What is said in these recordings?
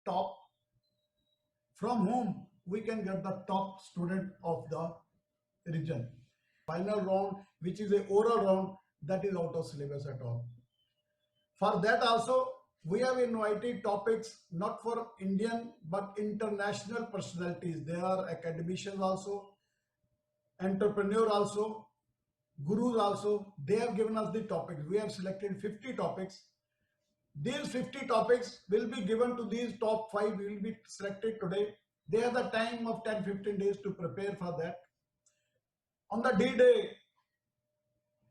top, from whom we can get the top student of the region. Final round, which is a oral round, that is out of syllabus at all. For that also, we have invited topics not for Indian but international personalities. There are academicians also, entrepreneur also, gurus also. They have given us the topics. We have selected 50 topics. These 50 topics will be given to these top 5 will be selected today. They have the time of 10-15 days to prepare for that. On the D-Day,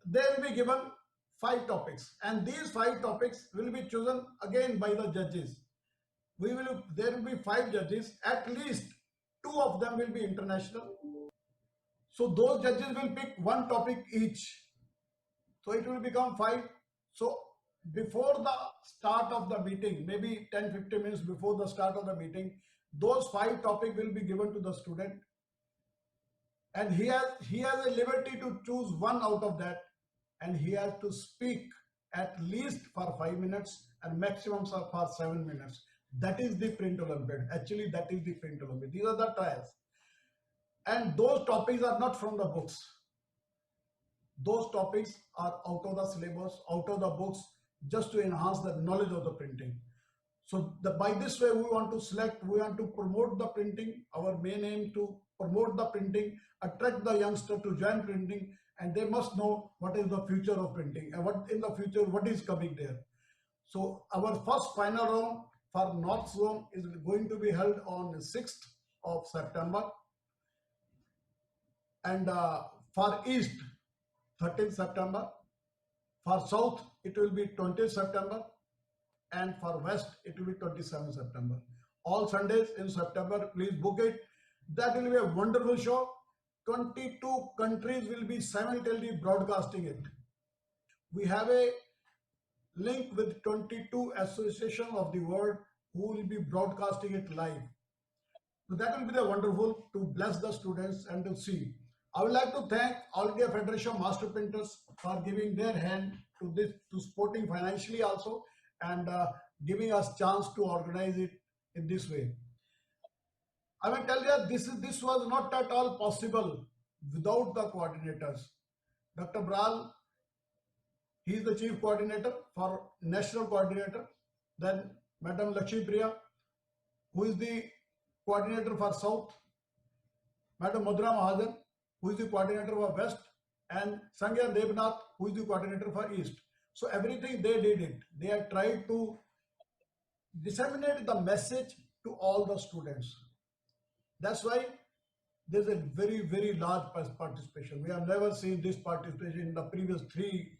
they will be given 5 topics, and these 5 topics will be chosen again by the judges. There will be 5 judges, at least 2 of them will be international. So those judges will pick 1 topic each. So it will become 5. So before the start of the meeting, maybe 10-15 minutes before the start of the meeting, those 5 topics will be given to the student, and he has a liberty to choose 1 out of that, and he has to speak at least for 5 minutes and maximum for 7 minutes. That is the Print Olympiad. Actually, that is the Print Olympiad. These are the trials, and those topics are not from the books. Those topics are out of the syllabus, out of the books, just to enhance the knowledge of the printing. So by this way, we want to promote the printing. Our main aim to promote the printing, attract the youngster to join printing, and they must know what is the future of printing and what in the future, what is coming there. So our first final round for North Zone is going to be held on the 6th of September. And for East, 13th September. For South, it will be 20th September. And for West, it will be 27th September. All Sundays in September, please book it. That will be a wonderful show. 22 countries will be simultaneously broadcasting it. We have a link with 22 associations of the world who will be broadcasting it live. So that will be the wonderful to bless the students and to see. I would like to thank All India Federation of Master Printers for giving their hand to this, to supporting financially also, and giving us chance to organize it in this way. I will tell you, this was not at all possible without the coordinators. Dr. Bral, he is the chief coordinator for national coordinator. Then Madam Lakshmi Priya, who is the coordinator for South. Madam Mudra Mahajan, who is the coordinator for West, and Sangya Devnath, who is the coordinator for East. So everything they did it. They have tried to disseminate the message to all the students. That's why there's a very, very large participation. We have never seen this participation in the previous 3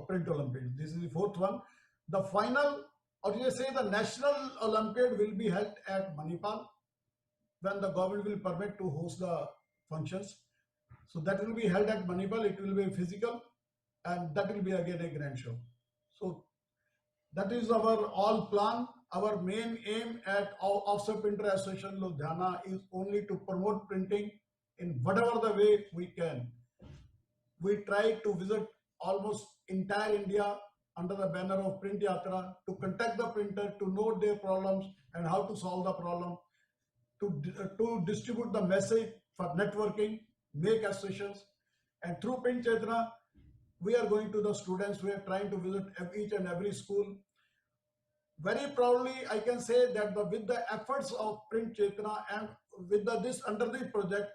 Print Olympiads. This is the 4th one. The final, or you say the National Olympiad, will be held at Manipal when the government will permit to host the functions. So that will be held at Manipal. It will be physical, and that will be again a grand show. So that is our all plan. Our main aim at Offset Printer Association Ludhiana is only to promote printing in whatever the way we can. We try to visit almost entire India under the banner of Print Yatra to contact the printer, to know their problems and how to solve the problem, to distribute the message for networking, make associations, and through Print Yatra, we are going to the students. We are trying to visit each and every school. Very proudly, I can say that with the efforts of Print Chetna and with this under this project,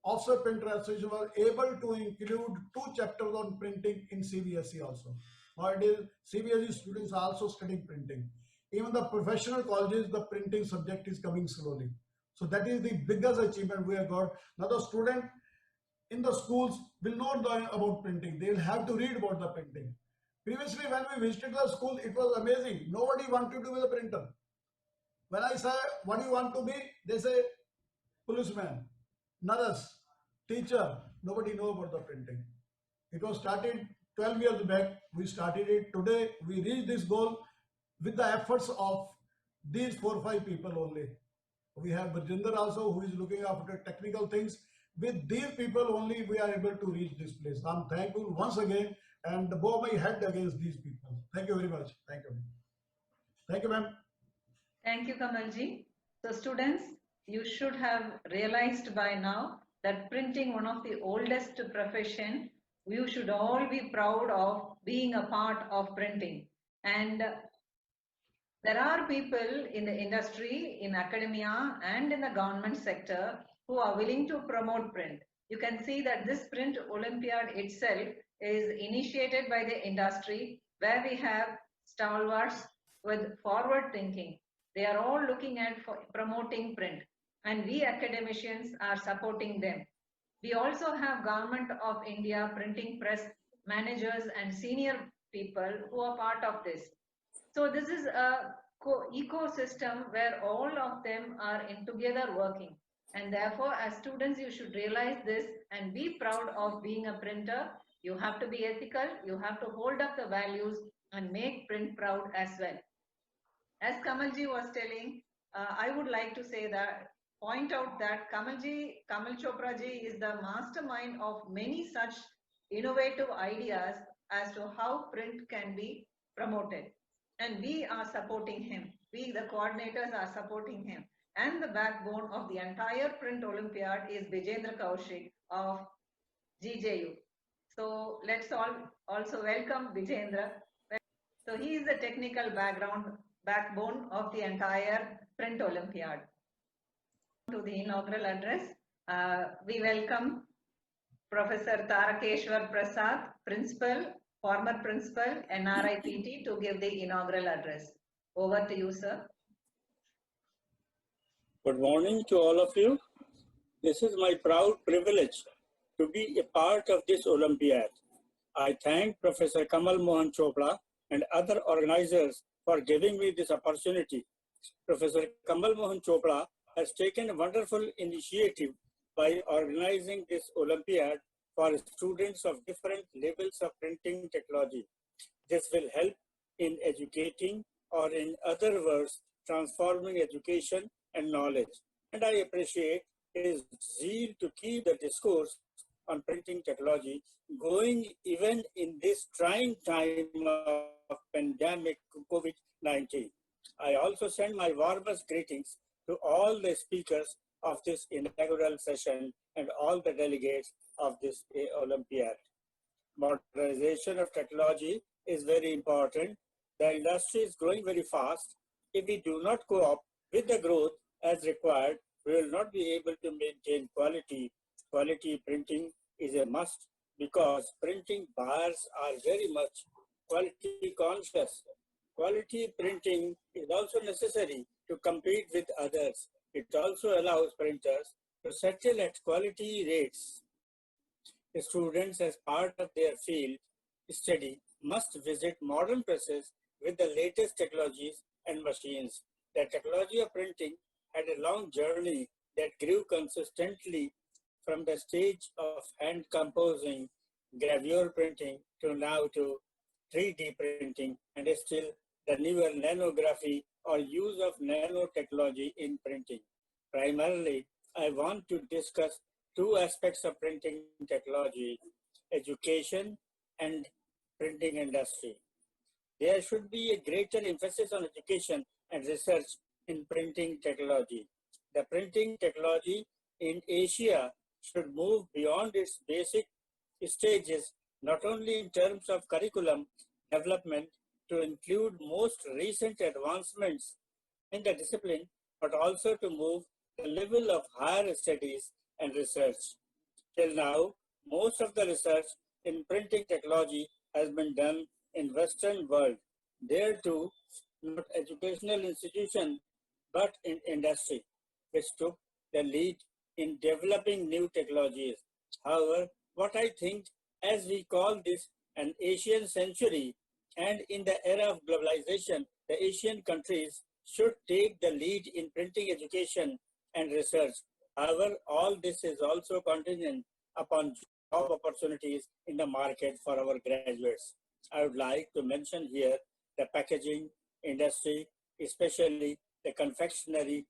Offset Printer Association was able to include 2 chapters on printing in CBSE also. Nowadays, CBSE students are also studying printing. Even the professional colleges, the printing subject is coming slowly. So that is the biggest achievement we have got. Now the student in the schools will not know about printing. They will have to read about the printing. Previously, when we visited the school, it was amazing. Nobody wanted to be a printer. When I say, what do you want to be? They say, policeman, nurse, teacher. Nobody knows about the printing. It was started 12 years back. We started it. Today, we reached this goal with the efforts of these 4 or 5 people only. We have Virjinder also, who is looking after technical things. With these people only, we are able to reach this place. I'm thankful once again and bow my head against these people. Thank you very much. Thank you. Thank you, ma'am. Thank you, Kamalji. So students, you should have realized by now that printing, one of the oldest profession, you should all be proud of being a part of printing. And there are people in the industry, in academia, and in the government sector who are willing to promote print. You can see that this Print Olympiad itself is initiated by the industry, where we have stalwarts with forward thinking. They are all looking at promoting print, and we academicians are supporting them. We also have Government of India printing press managers and senior people who are part of this. So this is a ecosystem where all of them are in together working. And therefore, as students, you should realize this and be proud of being a printer. You have to be ethical. You have to hold up the values and make print proud as well. As Kamalji was telling, I would like to say that, point out that Kamal Chopra ji is the mastermind of many such innovative ideas as to how print can be promoted. And we are supporting him. We, the coordinators, are supporting him. And the backbone of the entire Print Olympiad is Vijendra Kaushik of GJU. So let's all also welcome Vijendra. So he is the technical backbone of the entire Print Olympiad. To the inaugural address, we welcome Professor Tarakeshwar Prasad, former principal, NRIPT, to give the inaugural address. Over to you, sir. Good morning to all of you. This is my proud privilege to be a part of this Olympiad. I thank Professor Kamal Mohan Chopra and other organizers for giving me this opportunity. Professor Kamal Mohan Chopra has taken a wonderful initiative by organizing this Olympiad for students of different levels of printing technology. This will help in educating, or in other words, transforming education and knowledge. And I appreciate his zeal to keep the discourse on printing technology going even in this trying time of pandemic COVID-19. I also send my warmest greetings to all the speakers of this inaugural session and all the delegates of this Olympiad. Modernization of technology is very important. The industry is growing very fast. If we do not co-op with the growth as required, we will not be able to maintain quality. Quality printing is a must because printing buyers are very much quality conscious. Quality printing is also necessary to compete with others. It also allows printers to settle at quality rates. The students, as part of their field study, must visit modern presses with the latest technologies and machines. The technology of printing had a long journey that grew consistently from the stage of hand composing, gravure printing, to now to 3D printing, and still the newer nanography or use of nanotechnology in printing. Primarily, I want to discuss two aspects of printing technology: education and printing industry. There should be a greater emphasis on education and research in printing technology. The printing technology in Asia should move beyond its basic stages, not only in terms of curriculum development to include most recent advancements in the discipline, but also to move the level of higher studies and research. Till now, most of the research in printing technology has been done in Western world. There too, not educational institution, but in industry, which took the lead in developing new technologies. However, what I think, as we call this an Asian century, and in the era of globalization, the Asian countries should take the lead in printing education and research. However, all this is also contingent upon job opportunities in the market for our graduates. I would like to mention here the packaging industry, especially the confectionery,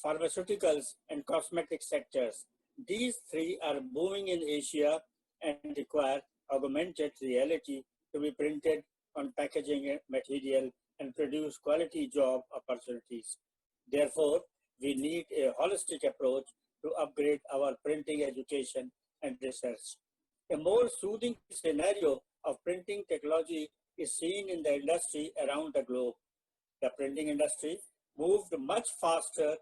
pharmaceuticals, and cosmetic sectors. These three are booming in Asia and require augmented reality to be printed on packaging material and produce quality job opportunities. Therefore, we need a holistic approach to upgrade our printing education and research. A more soothing scenario of printing technology is seen in the industry around the globe. The printing industry moved much faster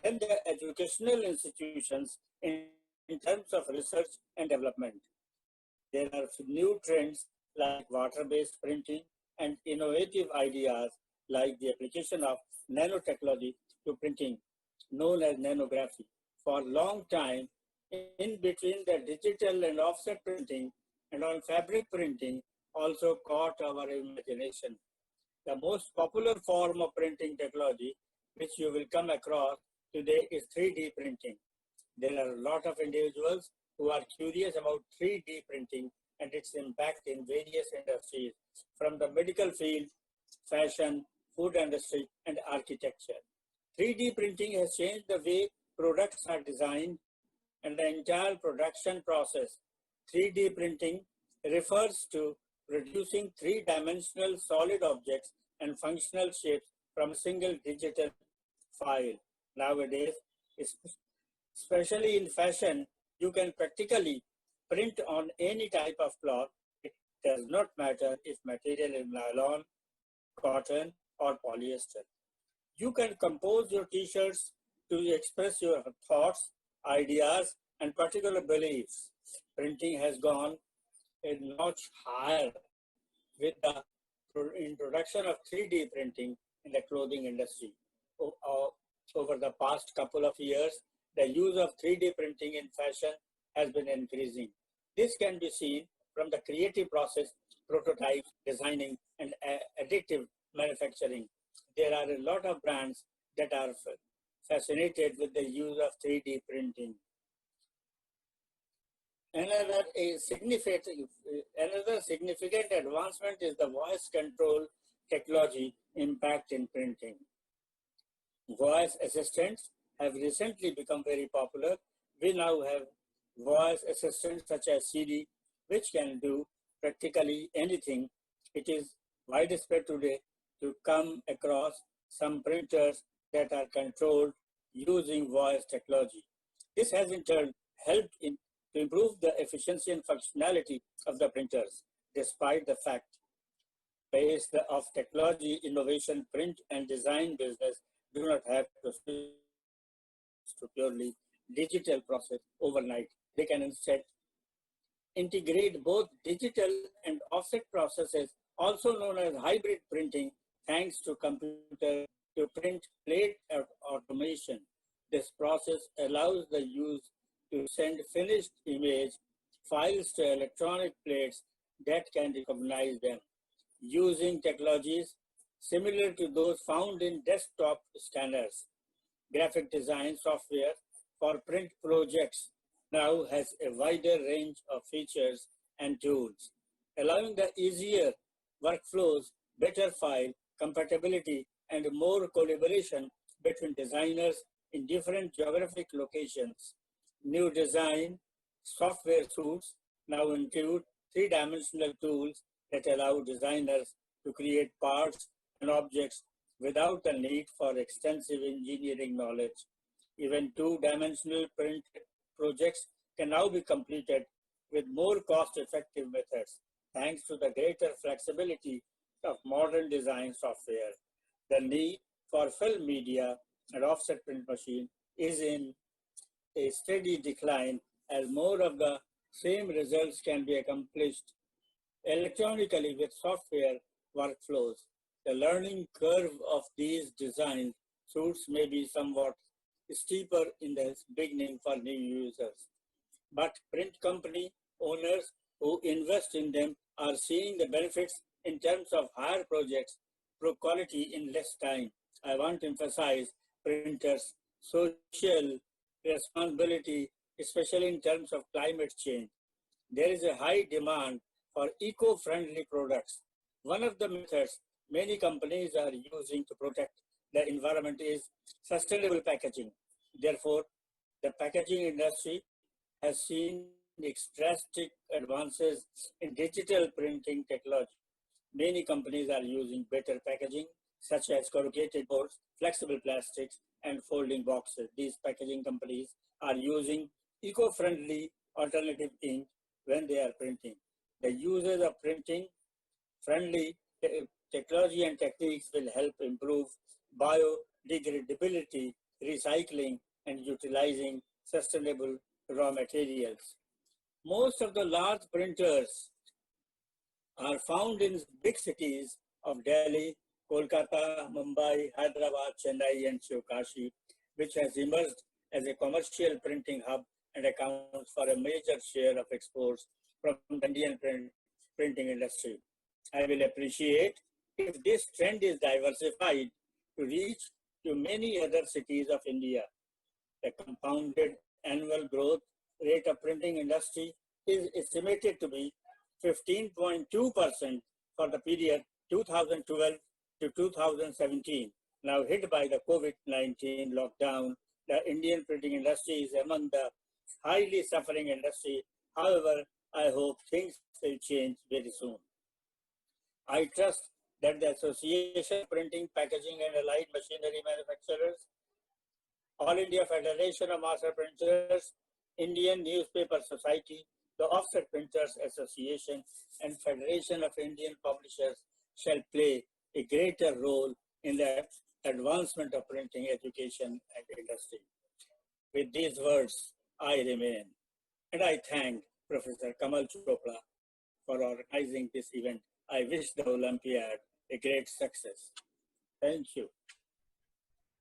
than the educational institutions in terms of research and development. There are new trends like water-based printing and innovative ideas like the application of nanotechnology to printing, known as nanography. For a long time, in between the digital and offset printing and on fabric printing also caught our imagination. The most popular form of printing technology which you will come across today is 3D printing. There are a lot of individuals who are curious about 3D printing and its impact in various industries, from the medical field, fashion, food industry, and architecture. 3D printing has changed the way products are designed and the entire production process. 3D printing refers to producing three-dimensional solid objects and functional shapes from a single digital file. Nowadays, especially in fashion, you can practically print on any type of cloth. It does not matter if material is nylon, cotton, or polyester. You can compose your t-shirts to express your thoughts, ideas, and particular beliefs. Printing has gone a notch higher with the introduction of 3D printing in the clothing industry. Over the past couple of years, the use of 3D printing in fashion has been increasing. This can be seen from the creative process, prototypes, designing, and additive manufacturing. There are a lot of brands that are fascinated with the use of 3D printing. Another significant advancement is the voice control technology impact in printing. Voice assistants have recently become very popular. We now have voice assistants such as Siri, which can do practically anything. It is widespread today to come across some printers that are controlled using voice technology. This has in turn helped to improve the efficiency and functionality of the printers, despite the fact based of technology, innovation, print and design business do not have to switch to purely digital process overnight. They can instead integrate both digital and offset processes, also known as hybrid printing, thanks to computer to print plate automation. This process allows the user to send finished image files to electronic plates that can recognize them. Using technologies similar to those found in desktop scanners, graphic design software for print projects now has a wider range of features and tools, allowing the easier workflows, better file compatibility, and more collaboration between designers in different geographic locations. New design software suites now include three-dimensional tools that allow designers to create parts and objects without the need for extensive engineering knowledge. Even two-dimensional print projects can now be completed with more cost-effective methods, thanks to the greater flexibility of modern design software. The need for film media and offset print machine is in a steady decline as more of the same results can be accomplished electronically with software workflows. The learning curve of these design suites may be somewhat steeper in the beginning for new users, but print company owners who invest in them are seeing the benefits in terms of higher projects, quality in less time. I want to emphasize printers' social responsibility, especially in terms of climate change. There is a high demand for eco-friendly products. One of the methods many companies are using to protect the environment is sustainable packaging. Therefore, the packaging industry has seen drastic advances in digital printing technology. Many companies are using better packaging such as corrugated boards, flexible plastics, and folding boxes. These packaging companies are using eco-friendly alternative ink when they are printing. The uses of printing friendly technology and techniques will help improve biodegradability, recycling, and utilizing sustainable raw materials. Most of the large printers are found in big cities of Delhi, Kolkata, Mumbai, Hyderabad, Chennai, and Shivkashi, which has emerged as a commercial printing hub and accounts for a major share of exports from the Indian printing industry. I will appreciate if this trend is diversified to reach to many other cities of India. The compounded annual growth rate of printing industry is estimated to be 15.2% for the period 2012 to 2017. Now hit by the COVID-19 lockdown, the Indian printing industry is among the highly suffering industry. However, I hope things will change very soon. I trust that the Association of Printing, Packaging and Allied Machinery Manufacturers, All India Federation of Master Printers, Indian Newspaper Society, the Offset Printers Association, and Federation of Indian Publishers shall play a greater role in the advancement of printing education and industry. With these words, I remain, and I thank Professor Kamal Chopra for organizing this event. I wish the Olympiad a great success. Thank you.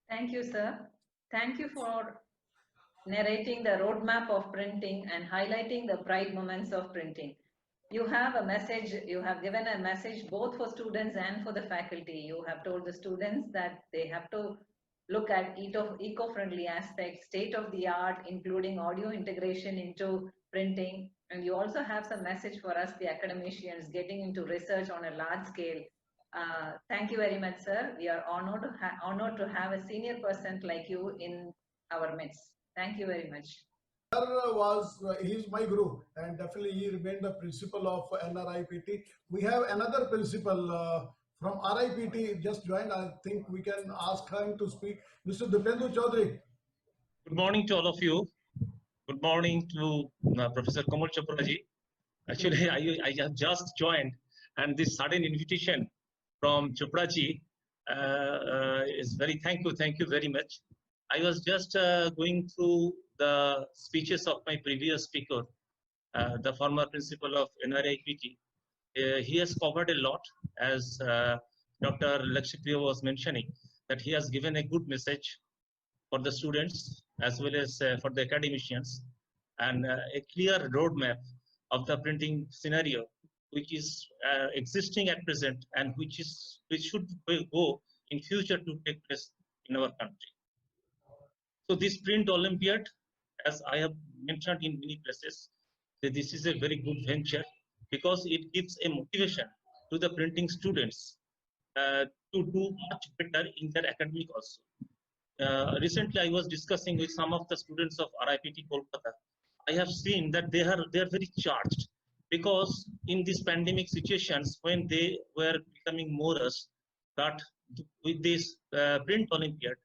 Thank you, sir. Thank you for narrating the roadmap of printing and highlighting the pride moments of printing. You have a message, you have given a message both for students and for the faculty. You have told the students that they have to look at eco-friendly aspects, state of the art, including audio integration into printing. And you also have some message for us, the academicians, getting into research on a large scale. Thank you very much, sir. We are honored to have a senior person like you in our midst. Thank you very much. Sir he's my guru, and definitely he remained the principal of NRIPT. We have another principal from RIPT just joined. I think we can ask him to speak. Mr. Dipendu Chaudhary. Good morning to all of you. Good morning to Professor Kamal Chopra ji. Actually, I have just joined, and this sudden invitation from Chopra ji is very thank you very much. I was just going through the speeches of my previous speaker, the former principal of NRIPT. He has covered a lot, as Dr. Lakshipriya was mentioning, that he has given a good message for the students as well as for the academicians, and a clear roadmap of the printing scenario, which is existing at present and which should go in future to take place in our country. So this Print Olympiad, as I have mentioned in many places, that this is a very good venture because it gives a motivation to the printing students to do much better in their academic also. Recently, I was discussing with some of the students of RIPT Kolkata. I have seen that they are very charged because in these pandemic situations, when they were becoming morose, that with this Print Olympiad,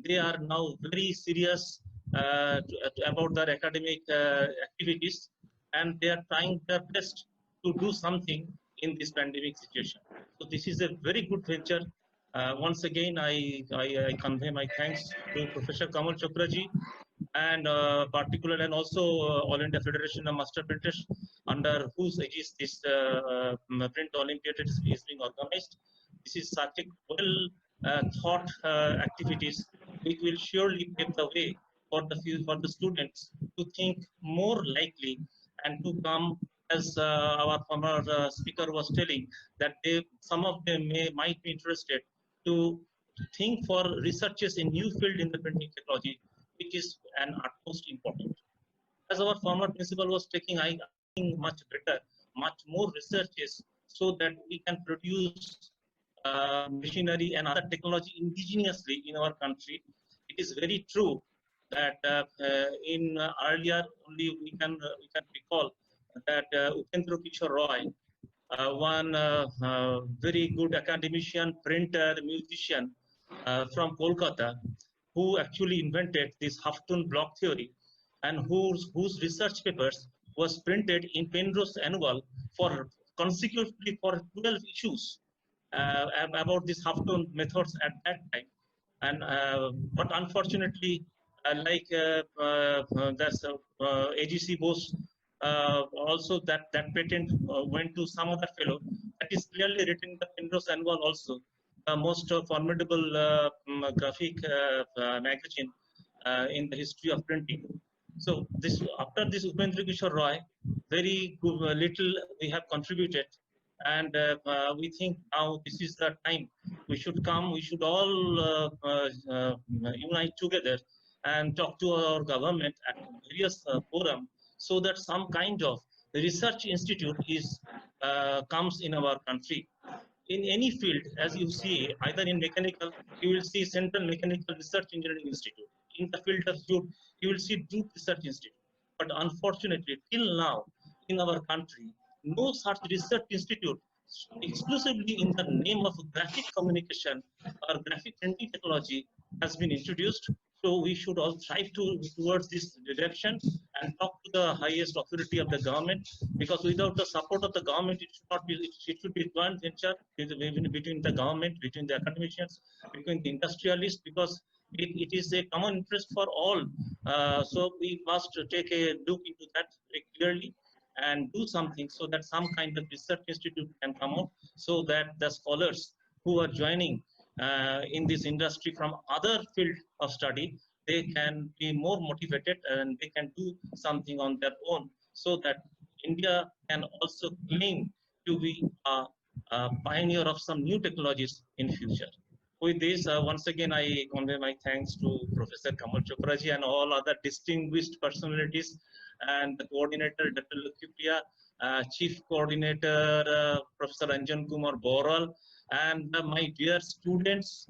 they are now very serious about their academic activities, and they are trying their best to do something in this pandemic situation. So this is a very good venture. Once again, I convey my thanks to Professor Kamal Chopra ji, and particular, and also All India Federation of Master Printers, under whose aegis this Print Olympiad is being organized. This is such a well thought activities, which will surely pave the way for the students to think more likely and to come, as our former speaker was telling, that some of them might be interested to think for researches in new field in the printing technology, which is an utmost important. As our former principal was taking, I think much better, much more researches, so that we can produce machinery and other technology indigenously in our country. It is very true that in earlier only we can recall that Upendra Kishore Roy one very good academician, printer, musician from Kolkata, who actually invented this half-tone block theory, and whose research papers was printed in Penrose Annual for consecutively for 12 issues about this half-tone methods at that time. And but unfortunately, that's AGC Bose, also that patent went to some other fellow. That is clearly written in the Penrose Annual also, the most formidable graphic magazine in the history of printing. So this, after this Upendra Kishore Roy, very good, little we have contributed, and we think now this is the time we should come. We should all unite together and talk to our government at various forum, so that some kind of research institute is comes in our country. In any field, as you see, either in mechanical, you will see Central Mechanical Research Engineering Institute. In the field of food, you will see Duke Research Institute. But unfortunately, till now, in our country, no such research institute exclusively in the name of graphic communication or graphic printing technology has been introduced. So we should all strive towards this direction and talk to the highest authority of the government, because without the support of the government, it should not be. It should be joint venture between the government, between the academicians, between the industrialists, because it is a common interest for all. So we must take a look into that very clearly and do something so that some kind of research institute can come out, so that the scholars who are joining in this industry from other field of study, they can be more motivated and they can do something on their own, so that India can also claim to be a pioneer of some new technologies in future. With this, once again, I convey my thanks to Professor Kamal Chopra ji and all other distinguished personalities, and the coordinator, Dr. Lukipriya, Chief Coordinator, Professor Anjan Kumar Boral, and my dear students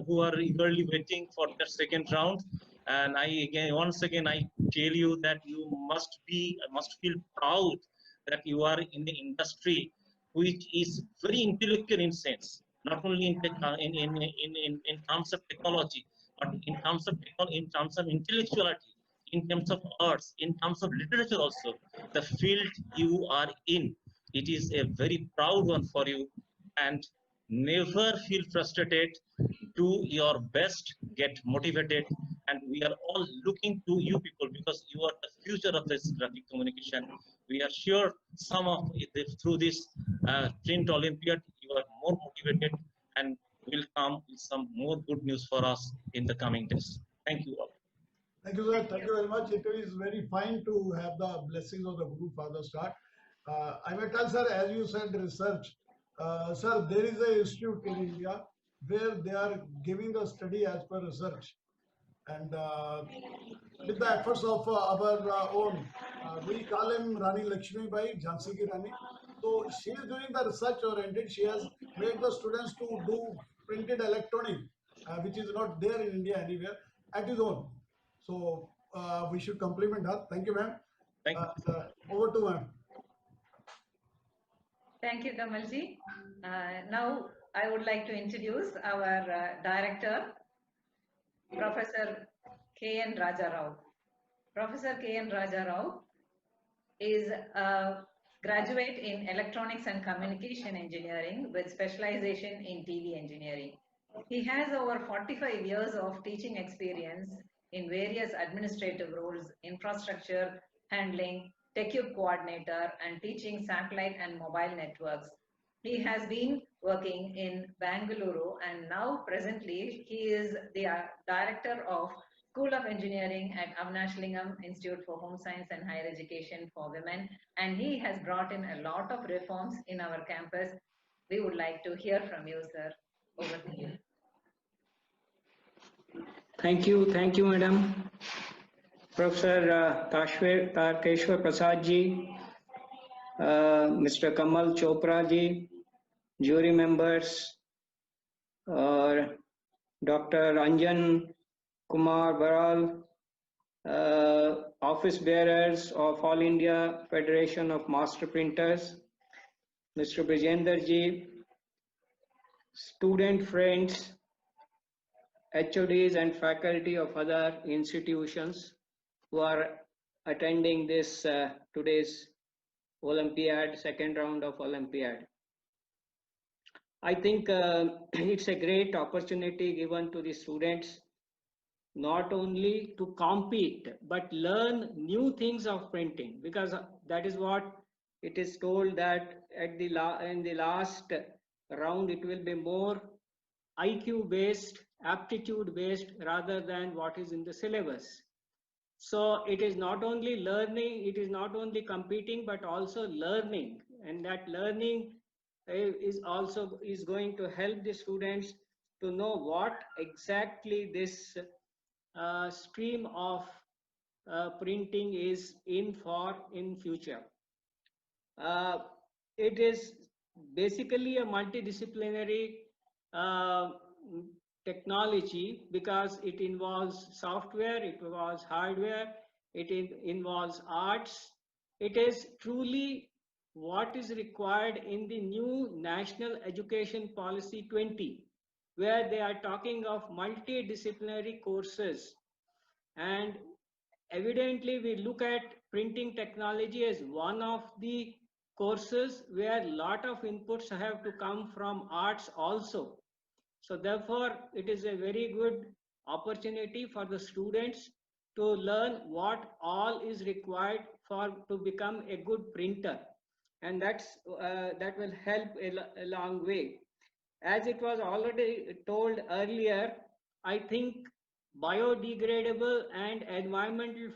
who are eagerly waiting for the second round. And once again, I tell you that you must feel proud that you are in the industry which is very intellectual in sense, not only in terms of technology, but in terms of intellectuality, in terms of arts, in terms of literature also. The field you are in, it is a very proud one for you, and never feel frustrated. Do your best, get motivated, and we are all looking to you people, because you are the future of this graphic communication. We are sure some of it, through this Print Olympiad, you are more motivated and will come with some more good news for us in the coming days. Thank you all. Thank you, sir. Thank you very much. It is very fine to have the blessings of the Guru Father start. I may tell, sir, as you said, research. Sir, there is a institute in India where they are giving the study as per research. And with the efforts of our own, we call him Rani Lakshmi Bai, Jhansi Ki Rani. So she is doing the research oriented. She has made the students to do printed electronic, which is not there in India anywhere, at his own. So we should compliment her. Thank you, ma'am. Thank you. Over to ma'am. Thank you, Kamalji. Now I would like to introduce our director, Professor K.N. Rajarao. Professor K.N. Rajarao is a graduate in Electronics and Communication Engineering with specialization in TV engineering. He has over 45 years of teaching experience in various administrative roles, infrastructure handling, TechCube coordinator, and teaching satellite and mobile networks. He has been working in Bangalore, and now presently he is the director of School of Engineering at Avinash Lingam Institute for Home Science and Higher Education for Women, and he has brought in a lot of reforms in our campus. We would like to hear from you, sir. Over to you. Thank you, madam. Professor Tarkeshwar Prasad ji, Mr. Kamal Chopra ji, jury members, Dr. Anjan Kumar Baral, office bearers of All India Federation of Master Printers, Mr. Brijender ji, student friends, HODs and faculty of other institutions who are attending this today's Olympiad, second round of Olympiad. I think it's a great opportunity given to the students not only to compete but learn new things of printing, because that is what it is told that at the in the last round it will be more IQ based, aptitude based rather than what is in the syllabus. So it is not only learning, it is not only competing but also learning, and that learning is also is going to help the students to know what exactly this stream of printing is in for in future. Uh, it is basically a multidisciplinary uh, technology because it involves software, it involves hardware, it involves arts. It is truly what is required in the new National Education Policy 20, where they are talking of multidisciplinary courses. And evidently we look at printing technology as one of the courses where a lot of inputs have to come from arts also. So therefore it is a very good opportunity for the students to learn what all is required for to become a good printer, and that will help a long way. As it was already told earlier, I think biodegradable and environmental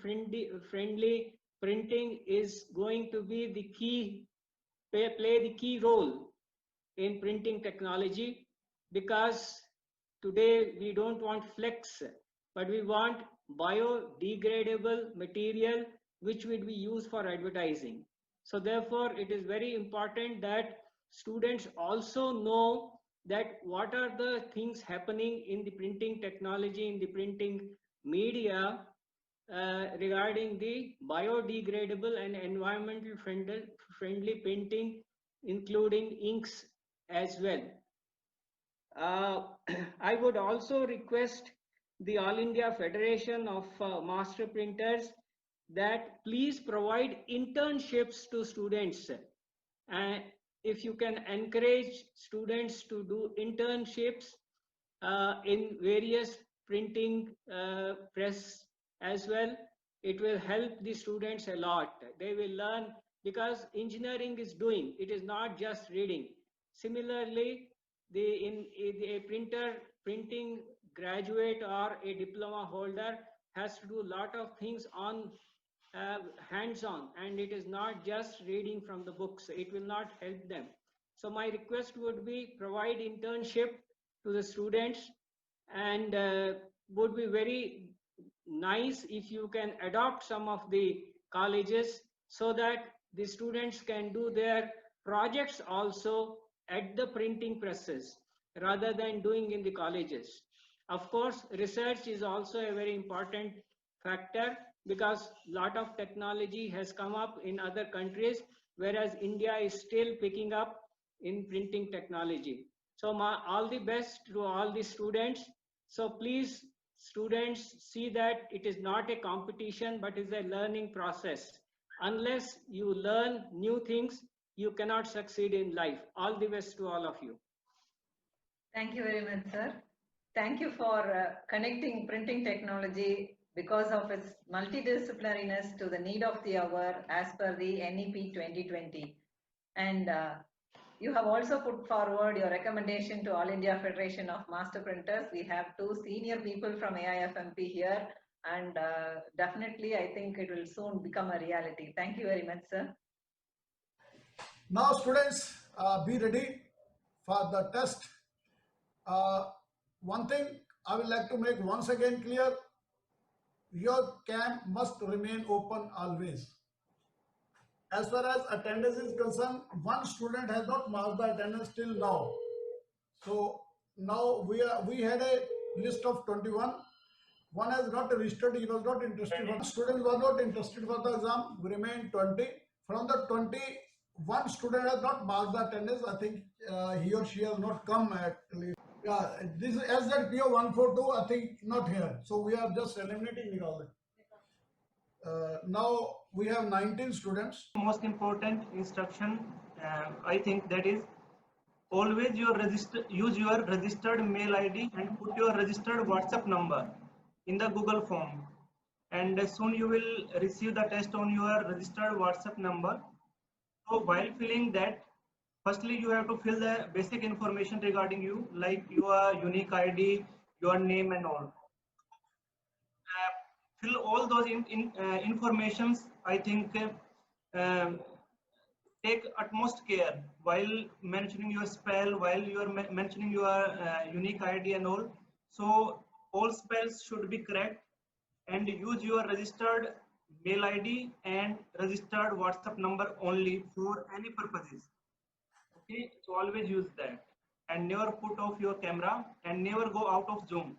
friendly printing is going to be the key, play the key role in printing technology, because today we don't want flex, but we want biodegradable material which would be used for advertising. So therefore it is very important that students also know that what are the things happening in the printing technology, in the printing media, regarding the biodegradable and environmental friendly printing, including inks as well. I would also request the All India Federation of Master Printers that please provide internships to students. And if you can encourage students to do internships in various printing press as well, it will help the students a lot. They will learn, because engineering is doing, it is not just reading. Similarly, in a printing graduate or a diploma holder has to do a lot of things on hands-on, and it is not just reading from the books. It will not help them. So my request would be provide internship to the students, and would be very nice if you can adopt some of the colleges so that the students can do their projects also at the printing presses rather than doing in the colleges. Of course, research is also a very important factor, because a lot of technology has come up in other countries, whereas India is still picking up in printing technology. So all the best to all the students. So please, students, see that it is not a competition, but is a learning process. Unless you learn new things, you cannot succeed in life. All the best to all of you. Thank you very much, sir. Thank you for connecting printing technology because of its multidisciplinariness to the need of the hour as per the NEP 2020. And you have also put forward your recommendation to All India Federation of Master Printers. We have two senior people from AIFMP here, and definitely I think it will soon become a reality. Thank you very much, sir. Now students, be ready for the test. One thing I would like to make once again clear, your camp must remain open always. As far as attendance is concerned, one student has not marked the attendance till now. So now we had a list of 21. One has not registered, he was not interested. One student was not interested for the exam, we remain 20. From the 20, one student has not marked the attendance. I think he or she has not come at least. Yeah, this is SZPO 142. I think not here. So we are just eliminating Nikhil. Now we have 19 students. Most important instruction, I think, that is always use your registered mail ID and put your registered WhatsApp number in the Google form, and soon you will receive the test on your registered WhatsApp number. So while filling that, firstly you have to fill the basic information regarding you, like your unique ID, your name and all. Fill all those informations. I think take utmost care while mentioning your spell, while you are mentioning your unique ID and all. So all spells should be correct, and use your registered mail ID and registered WhatsApp number only for any purposes. Okay, so always use that, and never put off your camera and never go out of Zoom.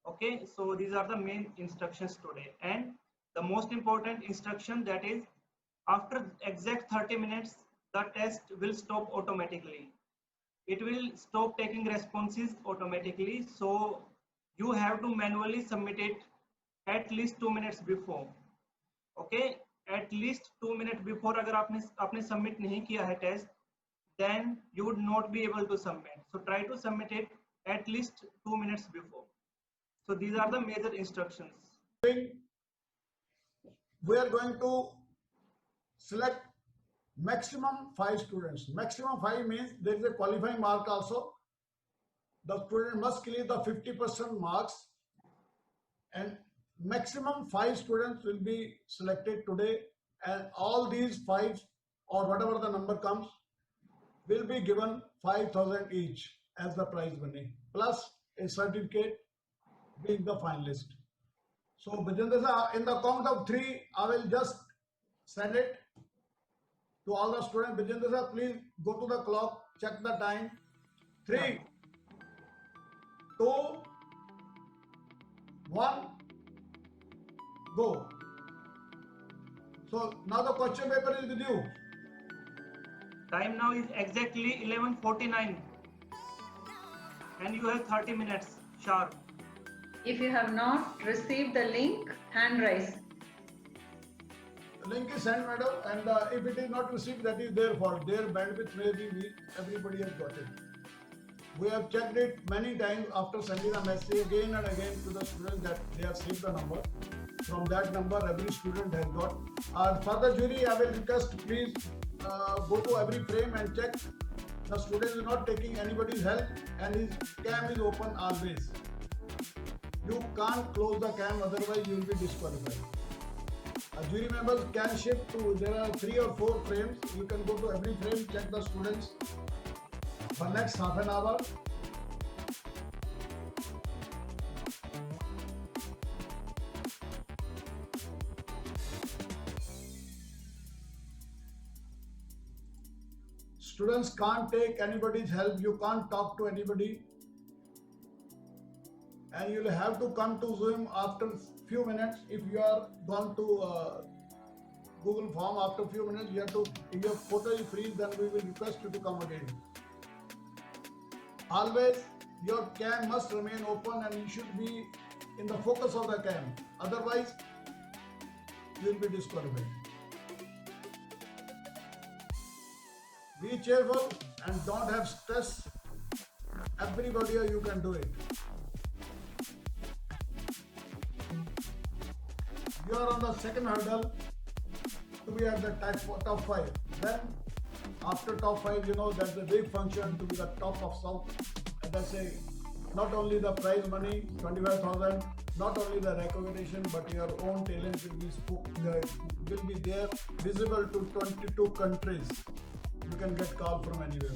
Okay, so these are the main instructions today. And the most important instruction, that is, after exact 30 minutes, the test will stop automatically. It will stop taking responses automatically. So you have to manually submit it at least 2 minutes before. Okay, at least 2 minutes before. अगर आपने submit नहीं किया है test, then you would not be able to submit. So try to submit it at least 2 minutes before. So these are the major instructions. We are going to select maximum 5 students. Maximum 5 means there is a qualifying mark also. The student must clear the 50% marks, and maximum 5 students will be selected today, and all these 5 or whatever the number comes will be given 5,000 each as the prize money, plus a certificate being the finalist. So Bajendra sir, in the count of 3, I will just send it to all the students. Bajendra sir, please go to the clock, check the time. 3, 2, 1, go. So now the question paper is with you. Time now is exactly 11:49, and you have 30 minutes sharp. If you have not received the link, hand raise. The link is sent, madam, and if it is not received, that is their fault. Their bandwidth may be weak. Everybody has got it. We have checked it many times after sending a message again and again to the students that they have saved the number. From that number, every student has got. For the jury, I will request, please go to every frame and check. The student is not taking anybody's help, and his cam is open always. You can't close the cam, otherwise you will be disqualified. Jury members can shift to, there are 3 or 4 frames. You can go to every frame, check the students for next half an hour. Students can't take anybody's help. You can't talk to anybody. And you'll have to come to Zoom after few minutes. If you are gone to Google form, after few minutes you have to, if your photo is freeze, then we will request you to come again. Always your cam must remain open, and you should be in the focus of the cam. Otherwise you will be disqualified. Be cheerful and don't have stress. Everybody, you can do it. You are on the second hurdle to be at the top 5. Then after top 5, you know that's the big function to be the top of South. As I say, not only the prize money, 25,000, not only the recognition, but your own talent will be there, visible to 22 countries. You can get called from anywhere.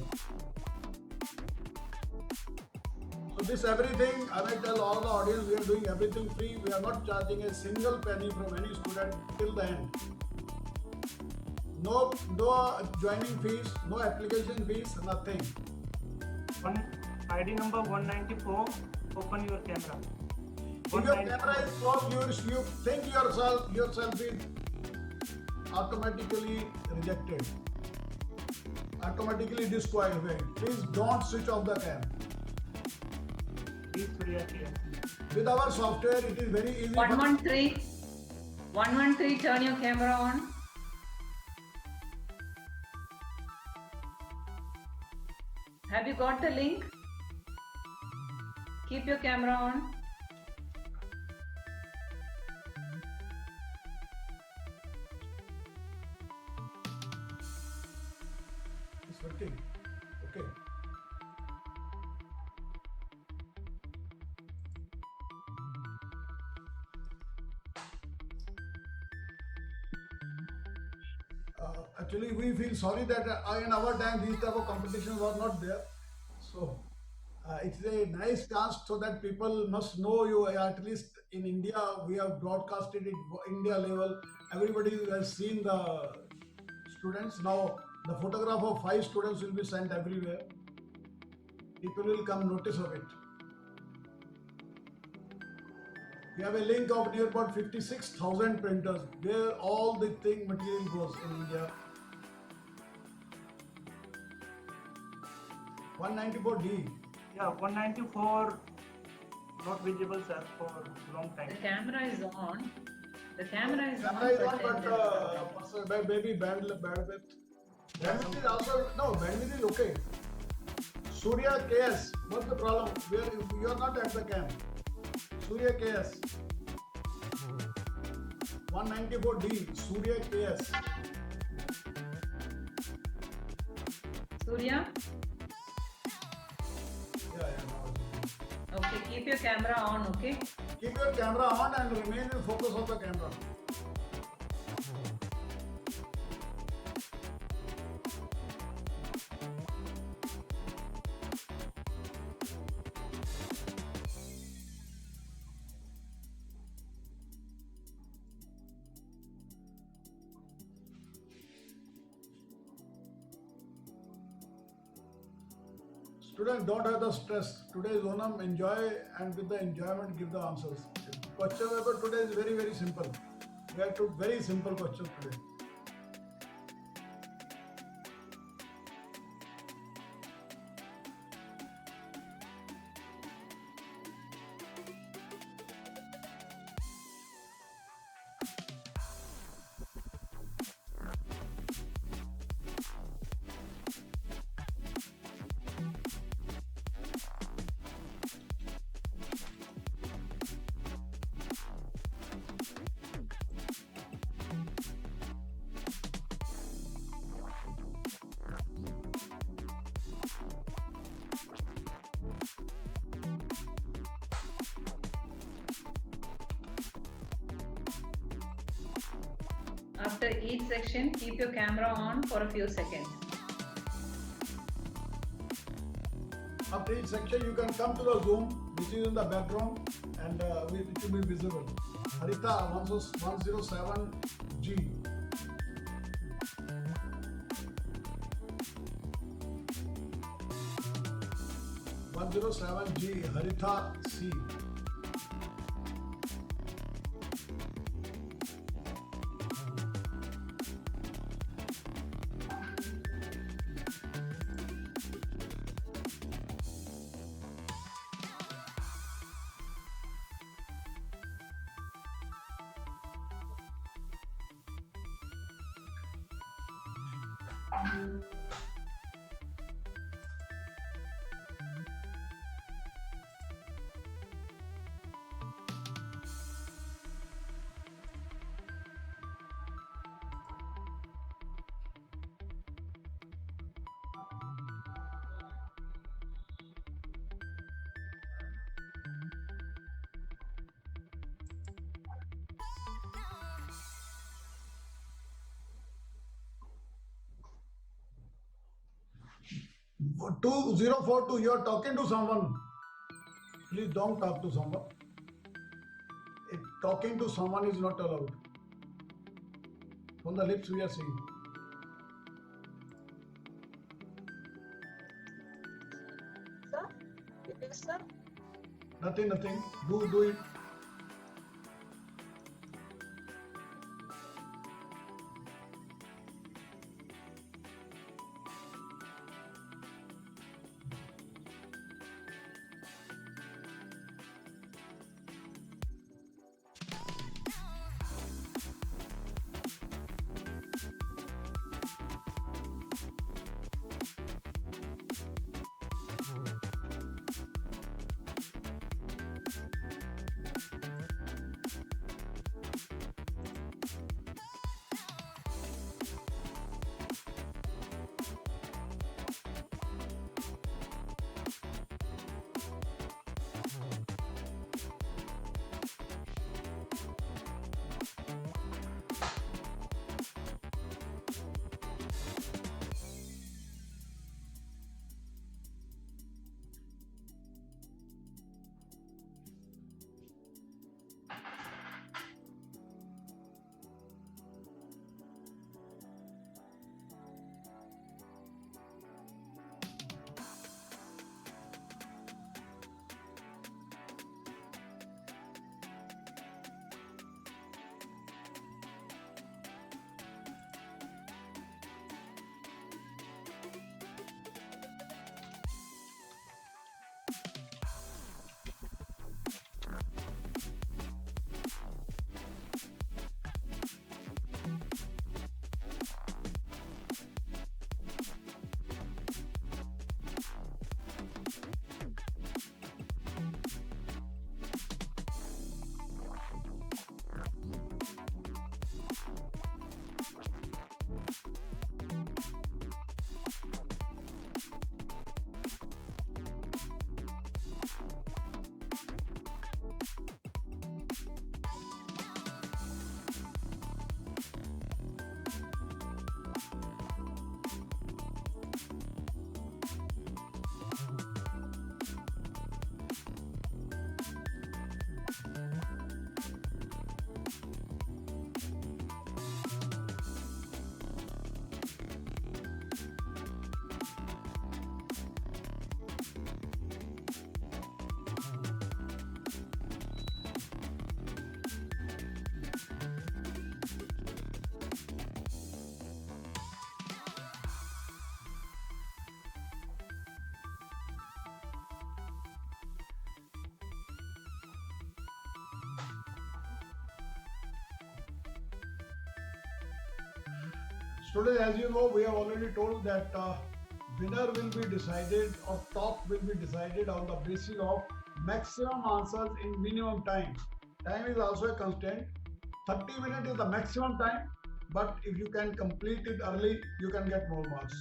So this everything, I will tell all the audience, we are doing everything free. We are not charging a single penny from any student till the end. No joining fees, no application fees, nothing. ID number 194, open your camera. If your camera is closed, you think yourself is automatically rejected. automatically disqualified. Please don't switch off the cam. Please, Surya KS. With our software, it is very easy. 113. 113, turn your camera on. Have you got the link? Keep your camera on. It's working. Okay. Actually, we feel sorry that in our time these type of competitions were not there. So it's a nice chance so that people must know you. At least in India, we have broadcasted it India level. Everybody has seen the students. Now the photograph of 5 students will be sent everywhere. People will come notice of it. We have a link of near about 56,000 printers where all the thing material goes in India. 194D. Yeah, 194 not visible, sir, for long time. The camera is on. The camera is Camera is on, on, but maybe bandwidth. Bandwidth is also, no, bandwidth is okay. Surya KS, what's the problem? Where you are not at the cam. Surya KS. 194D, Surya KS. Surya? Yeah, now. Okay, keep your camera on, okay? Keep your camera on and remain in focus of the camera. Students, don't have the stress. Today is Onam, enjoy, and with the enjoyment give the answers. Question paper today is very, very simple. We have to very simple questions today. After each section, keep your camera on for a few seconds. After each section, you can come to the Zoom, which is in the background, and it will be visible. Haritha 107G. G, Haritha C. Two 2042, you are talking to someone. Please don't talk to someone. Talking to someone is not allowed. From the lips we are seeing. Sir? Yes, sir. Nothing. Do it. Students, as you know, we have already told that winner will be decided or top will be decided on the basis of maximum answers in minimum time. Time is also a constant. 30 minutes is the maximum time, but if you can complete it early, you can get more marks.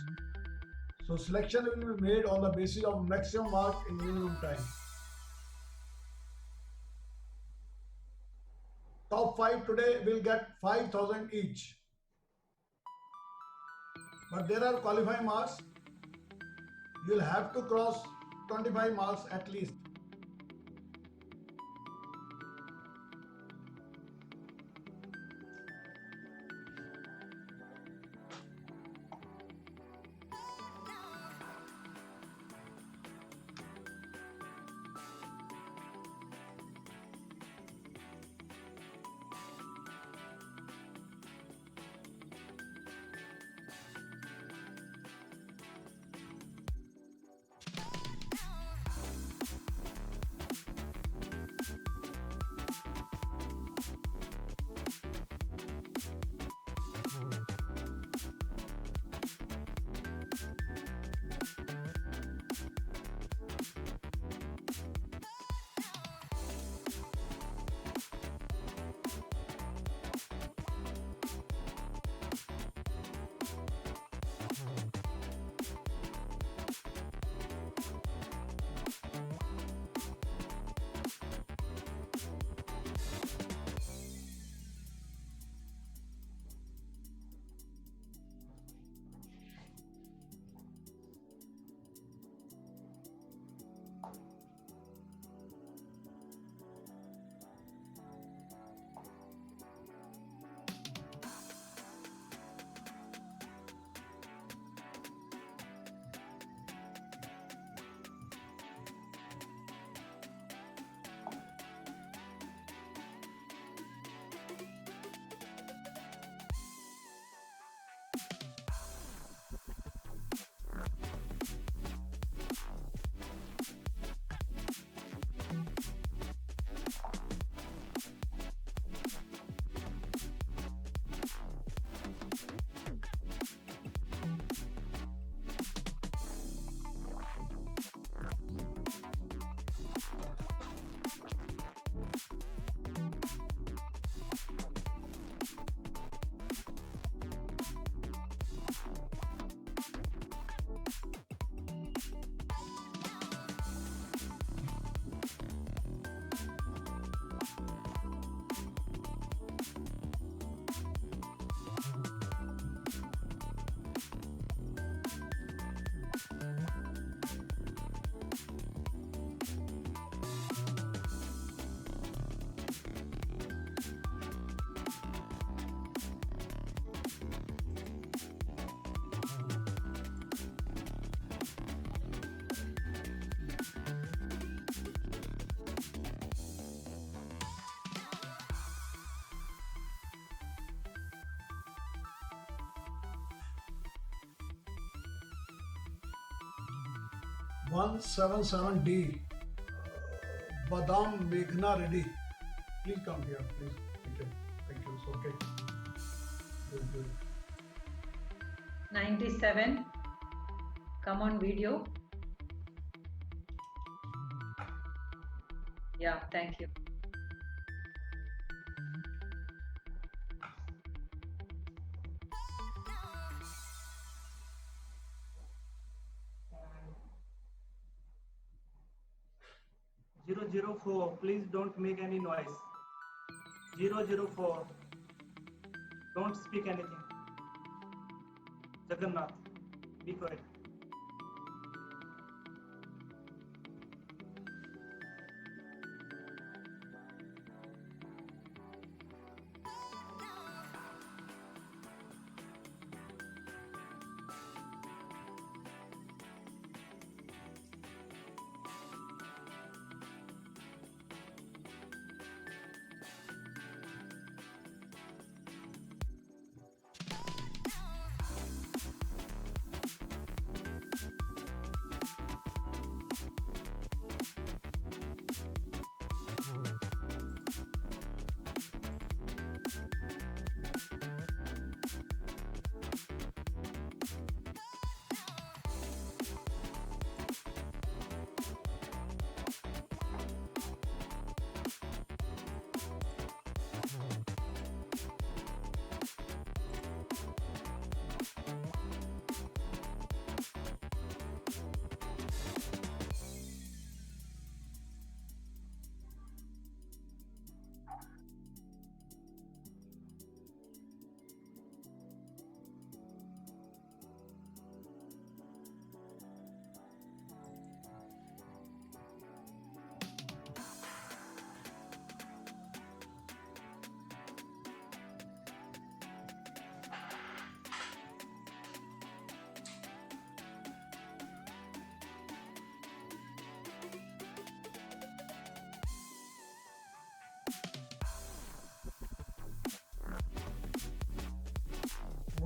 So selection will be made on the basis of maximum mark in minimum time. Top 5 today will get 5,000 each. But there are qualifying marks. You'll have to cross 25 marks at least. One seven seven D. Badam Meghna Reddy. Please come here, please. Thank you. Thank you. It's okay. Good, good. 97. Come on video. Yeah, thank you. Zero zero 004, please don't make any noise. 004, don't speak anything. Jagannath, be quiet.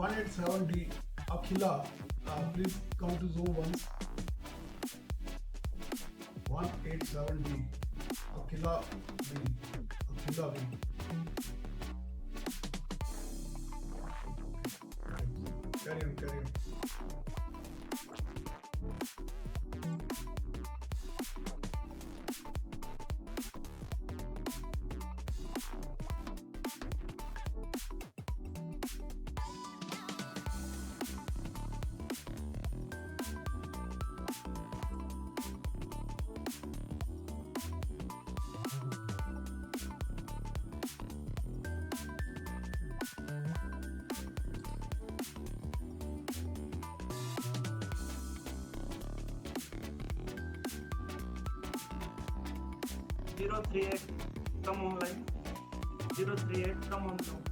187D, Akhila, please come to Zoom once. 187D, Akhila B. Akhila B. Carry on, carry on. Zero 38, come online. 038, come on Zoom.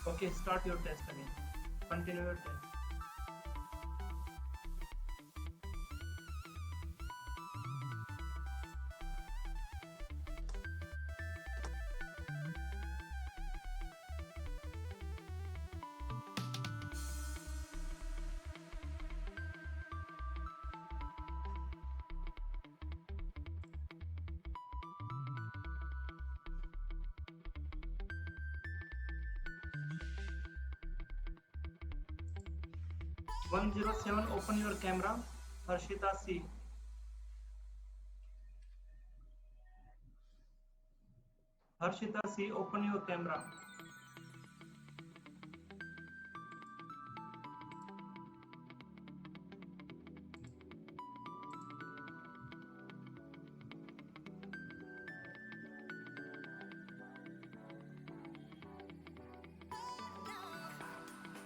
Okay, start your test again. Continue your test. One 107, open your camera. Harshita C. Harshita C, open your camera.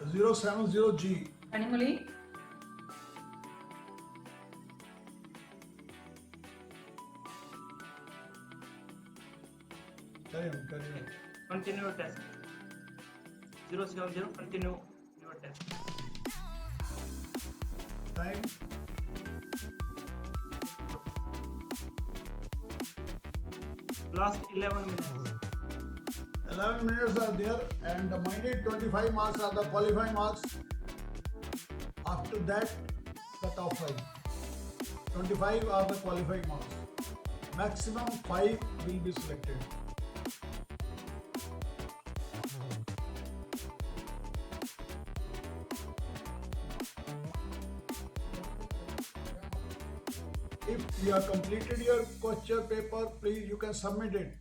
Zero 70G. Animali, Carry on, carry on. Continue your test. 070, continue your test. Time. Last 11 minutes. 11 minutes are there, and the minute 25 marks are the qualifying marks. After that, the top 5. 25 are the qualifying marks. Maximum 5 will be selected. If you have completed your question paper, please you can submit it.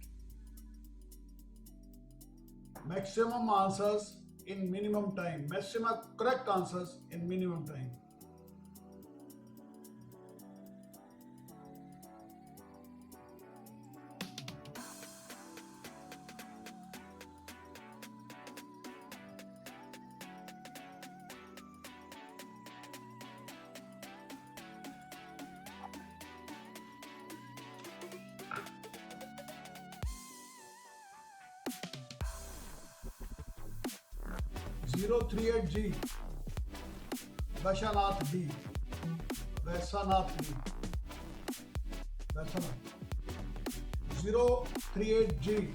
Maximum answers in minimum time. Maximum correct answers in minimum time. Zero 38G, Vashanath D. Vashanath D. Vashanath. 038G,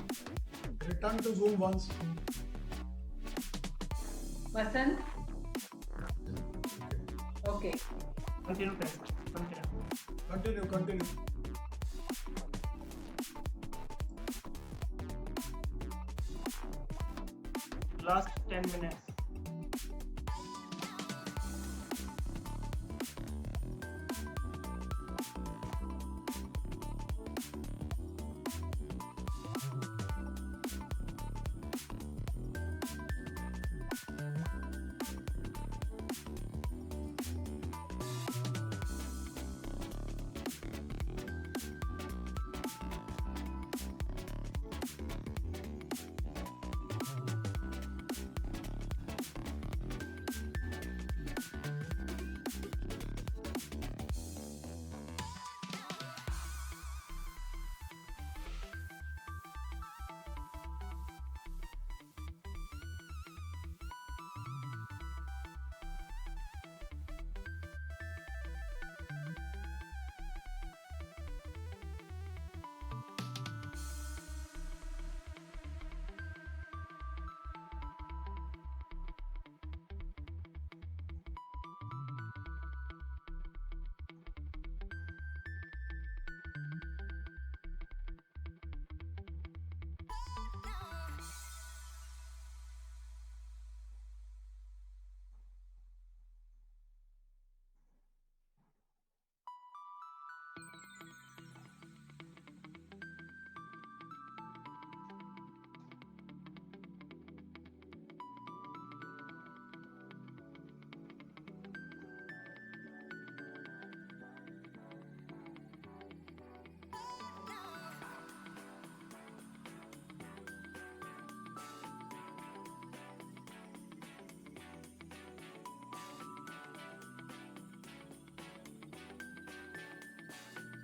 return to Zoom once. Vasant. Okay. Continue test. Continue. Continue. Last 10 minutes.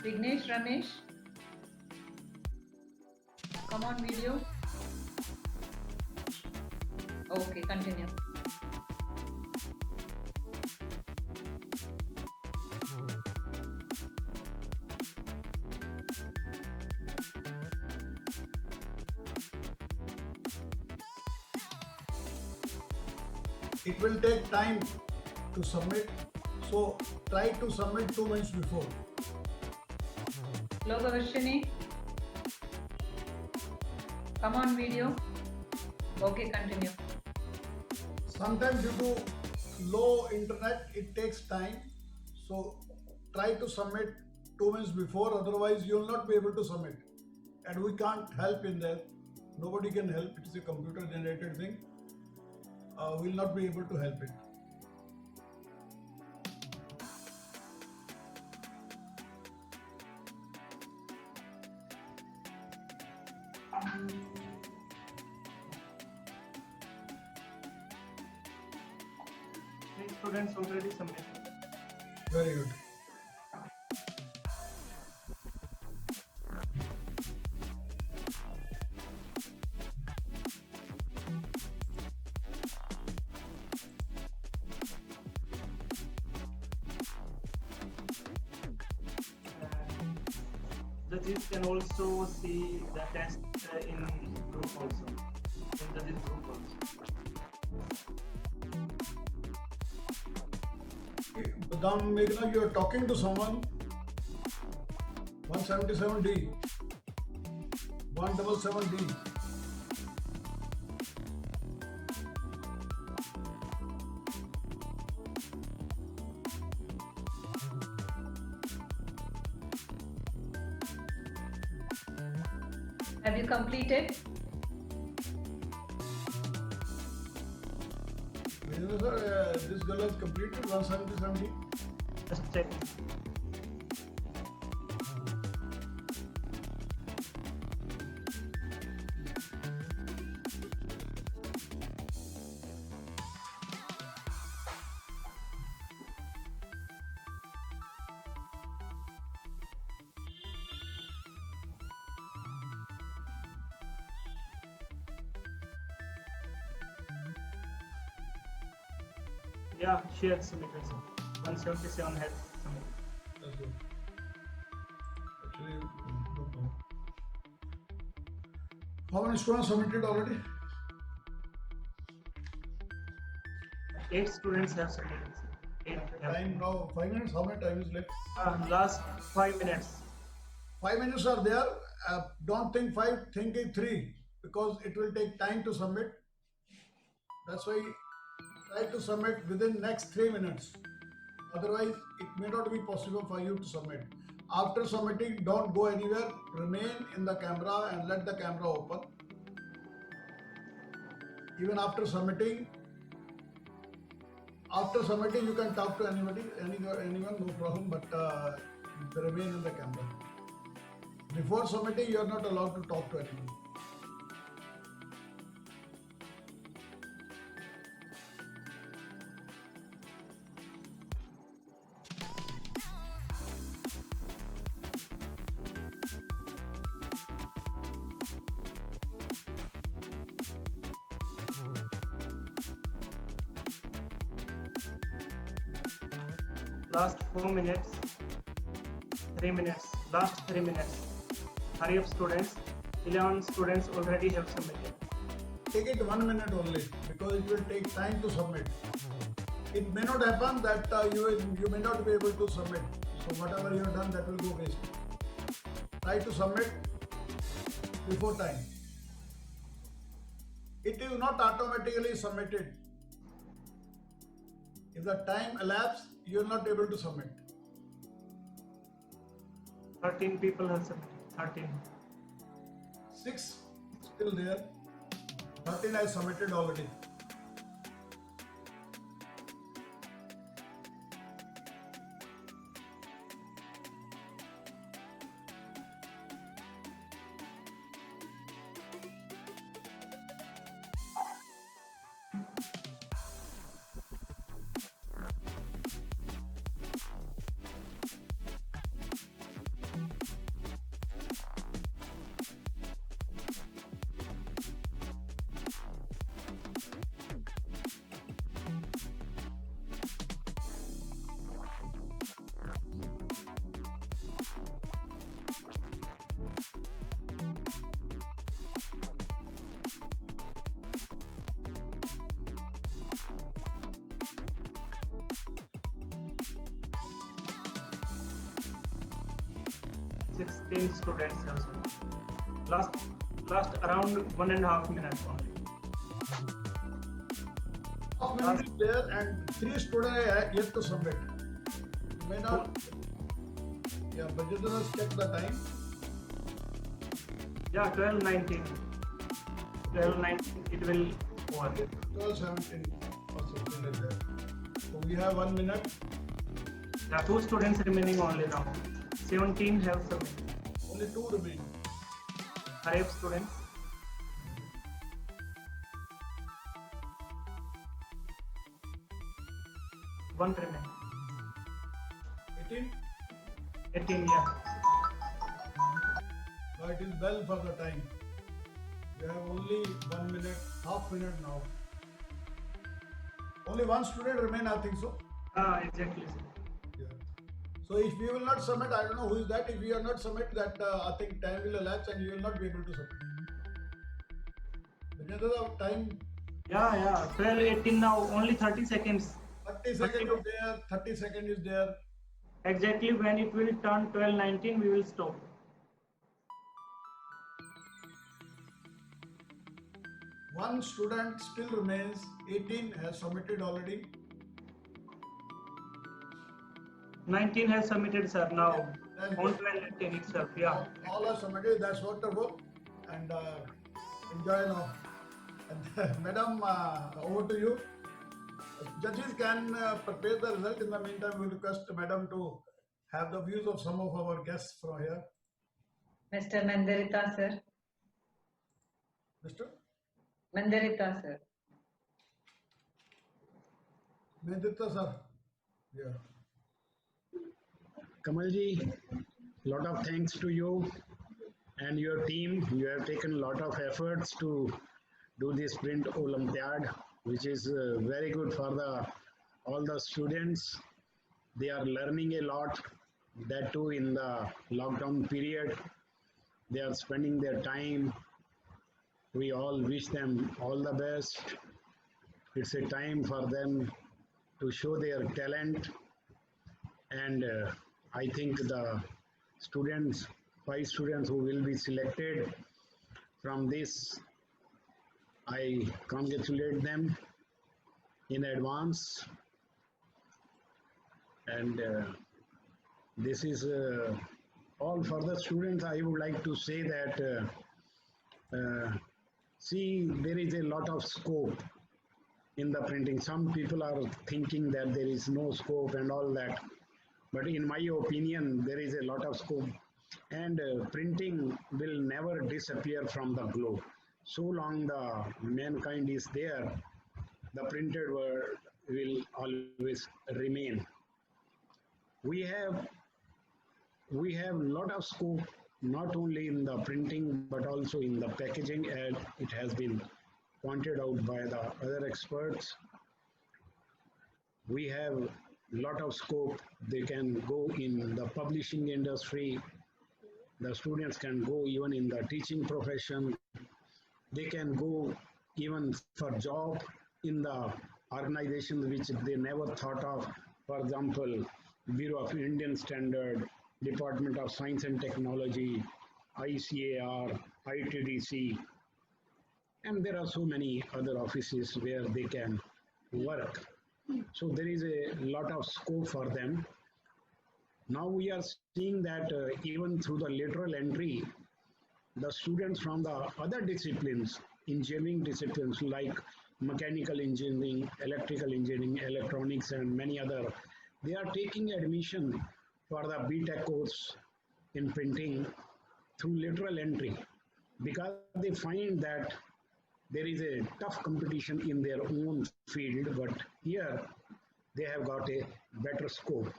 Vignesh Ramesh. Come on, video. Okay, continue. It will take time to submit, so try to submit 2 months before. Logavarshini. Come on, video. Okay, continue. Sometimes due to low internet, it takes time. So try to submit 2 months before, otherwise you will not be able to submit. And we can't help in that. Nobody can help. It is a computer generated thing. We'll not be able to help it. Three students already submitted. Very good. Judges can also see the test in group also, in judges group also. Badam Meghna, you are talking to someone. 177D. 177D. Have you completed? This girl has completed 177D. Just check. Yeah, she has submitted. 177 has submitted. That's good. Actually, no problem. How many students submitted already? 8 students have submitted. 8 have. Time now 5 minutes. How many time is left? Last 5 minutes. 5 minutes are there. Don't think 5, think it 3, because it will take time to submit. That's why try to submit within next 3 minutes. Otherwise, it may not be possible for you to submit. After submitting, don't go anywhere. Remain in the camera and let the camera open. Even after submitting, you can talk to anybody, anyone, no problem. But remain in the camera. Before submitting, you are not allowed to talk to anyone. Last 4 minutes. 3 minutes. Last 3 minutes. Hurry up, students. 11 students already have submitted. Take it 1 minute only, because it will take time to submit. It may not happen that you may not be able to submit. So whatever you have done, that will go waste. Try to submit before time. It is not automatically submitted. If the time elapses, you are not able to submit. 13 people have submitted. 13. 6 still there. 13 I submitted already. 16 students also. Last around 1.5 minutes only. Half minute is there and 3 students are yet to submit. You may not. Yeah, but you just check the time. Yeah, 12:19. 12:19 it will over. 12:17 or something like that. So we have 1 minute. Yeah, 2 students remaining only now. 17 have submitted. Only 2 remain. 5 students. One remain. 18. 18, yeah. But it is well for the time. We have only 1 minute, half minute now. Only 1 student remain, I think so. Exactly, sir. Yeah. So if we will not submit, I don't know who is that. If we are not submit, that I think time will elapse and you will not be able to submit. Another time. Yeah. 12:18 now. Only 30 seconds. 30 seconds is there. 30 seconds is there. Exactly when it will turn 12:19, we will stop. One student still remains. 18 has submitted already. 19 has submitted, sir, now. Then On 12:18 itself, yeah. all are submitted. That's wonderful. And enjoy now. And Madam, over to you. Judges can prepare the result. In the meantime, we request Madam to have the views of some of our guests from here. Mr. Mandarita, sir. Mr. Mandarita, sir. Mehndita, sir. Yeah. Kamalji, lot of thanks to you and your team. You have taken a lot of efforts to do this Print Olympiad, which is very good for all the students. They are learning a lot, that too in the lockdown period. They are spending their time. We all wish them all the best. It's a time for them to show their talent, and I think the students, 5 students who will be selected from this, I congratulate them in advance. And this is all for the students. I would like to say that see, there is a lot of scope in the printing. Some people are thinking that there is no scope and all that, but in my opinion, there is a lot of scope, and printing will never disappear from the globe. So long the mankind is there, the printed word will always remain. We have lot of scope, not only in the printing but also in the packaging, as it has been pointed out by the other experts. We have lot of scope. They can go in the publishing industry. The students can go even in the teaching profession. They can go even for job in the organizations which they never thought of. For example, Bureau of Indian Standard, Department of Science and Technology, ICAR, ITDC, and there are so many other offices where they can work. So there is a lot of scope for them. Now we are seeing that even through the lateral entry, the students from the other disciplines, engineering disciplines like mechanical engineering, electrical engineering, electronics, and many other, they are taking admission for the BTech course in printing through lateral entry, because they find that there is a tough competition in their own field, but here they have got a better scope.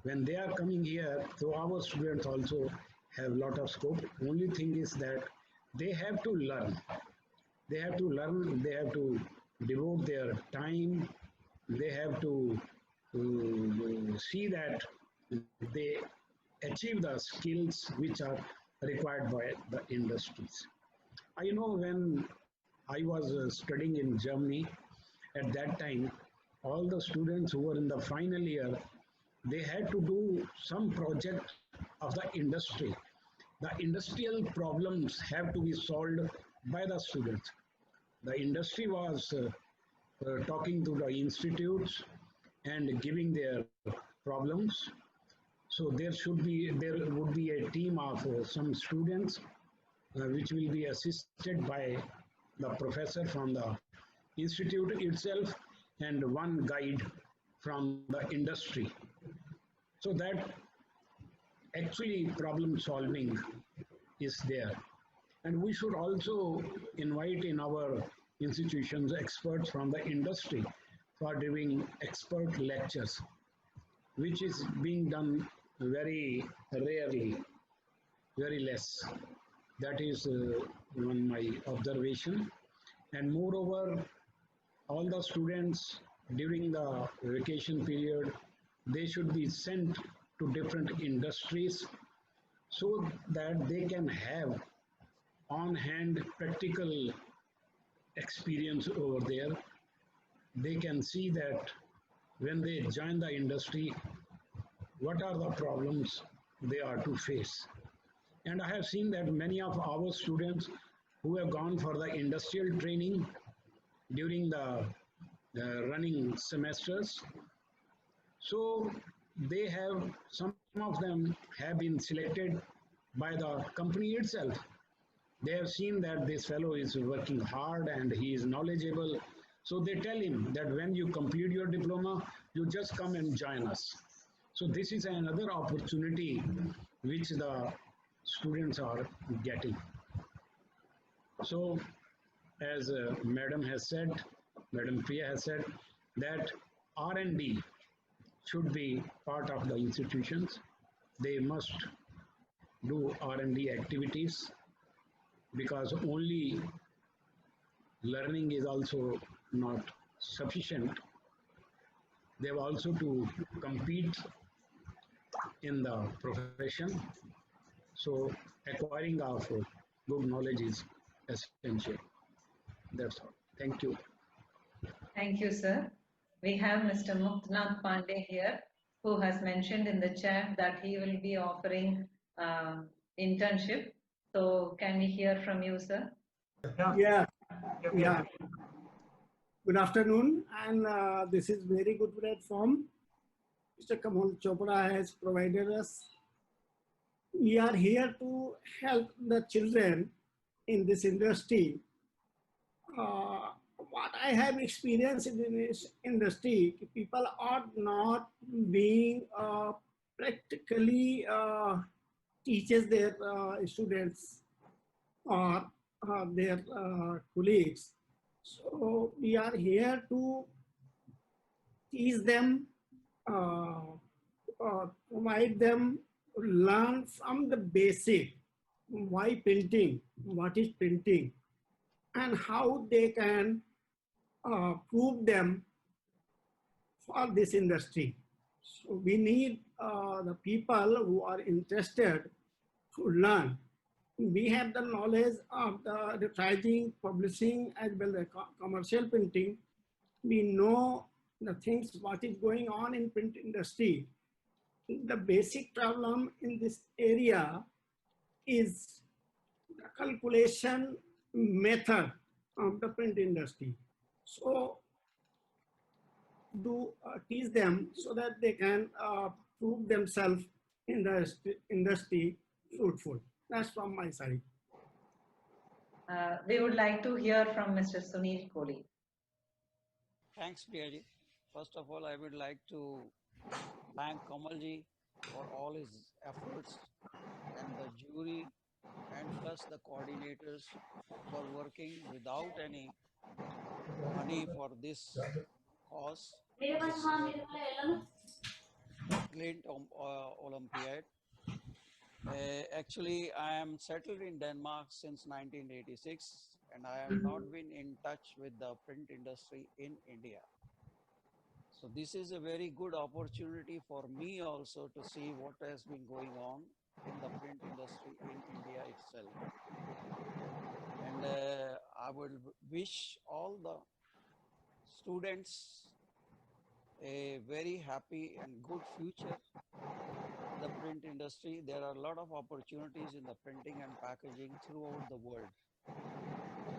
When they are coming here, so our students also have a lot of scope. Only thing is that they have to learn. They have to learn, they have to devote their time, they have to see that they achieve the skills which are required by the industries. I know when I was studying in Germany, at that time, all the students who were in the final year, they had to do some project of the industry. The industrial problems have to be solved by the students. The industry was talking to the institutes and giving their problems. So there would be a team of some students which will be assisted by the professor from the institute itself and one guide from the industry. So that actually problem solving is there. And we should also invite in our institutions experts from the industry for giving expert lectures, which is being done very rarely, very less. That is one my observation. And moreover, all the students during the vacation period, they should be sent to different industries so that they can have on hand practical experience over there. They can see that when they join the industry, what are the problems they are to face. And I have seen that many of our students who have gone for the industrial training during the running semesters, so they have, some of them have been selected by the company itself. They have seen that this fellow is working hard and he is knowledgeable. So they tell him that when you complete your diploma, you just come and join us. So this is another opportunity which the students are getting. So as Madam has said, Madam Priya has said that R&D should be part of the institutions. They must do R&D activities because only learning is also not sufficient. They have also to compete in the profession. So acquiring of good knowledge is essential. That's all. Thank you. Thank you, sir. We have Mr. Muktnath Pandey here, who has mentioned in the chat that he will be offering internship. So can we hear from you, sir? Yeah. Good afternoon, and this is very good platform. Mr. Kamal Chopra has provided us. We are here to help the children in this industry. What I have experienced in this industry, people are not being practically teaches their students or their colleagues. So we are here to teach them, provide them, learn from the basic, why printing, what is printing, and how they can prove them for this industry. So we need the people who are interested to learn. We have the knowledge of the advertising, publishing, as well as commercial printing. We know the things, what is going on in print industry. The basic problem in this area is the calculation method of the print industry. So do teach them so that they can prove themselves in the industry fruitful. That's from my side. We would like to hear from Mr. Sunil Kohli. Thanks, Priyaji. First of all, I would like to thank Kamalji for all his efforts and the jury and plus the coordinators for working without any money for this cause. This is a Print Olympiad. Actually, I am settled in Denmark since 1986 and I have not been in touch with the print industry in India. So this is a very good opportunity for me also to see what has been going on in the print industry in India itself. And I would wish all the students a very happy and good future in the print industry. There are a lot of opportunities in the printing and packaging throughout the world.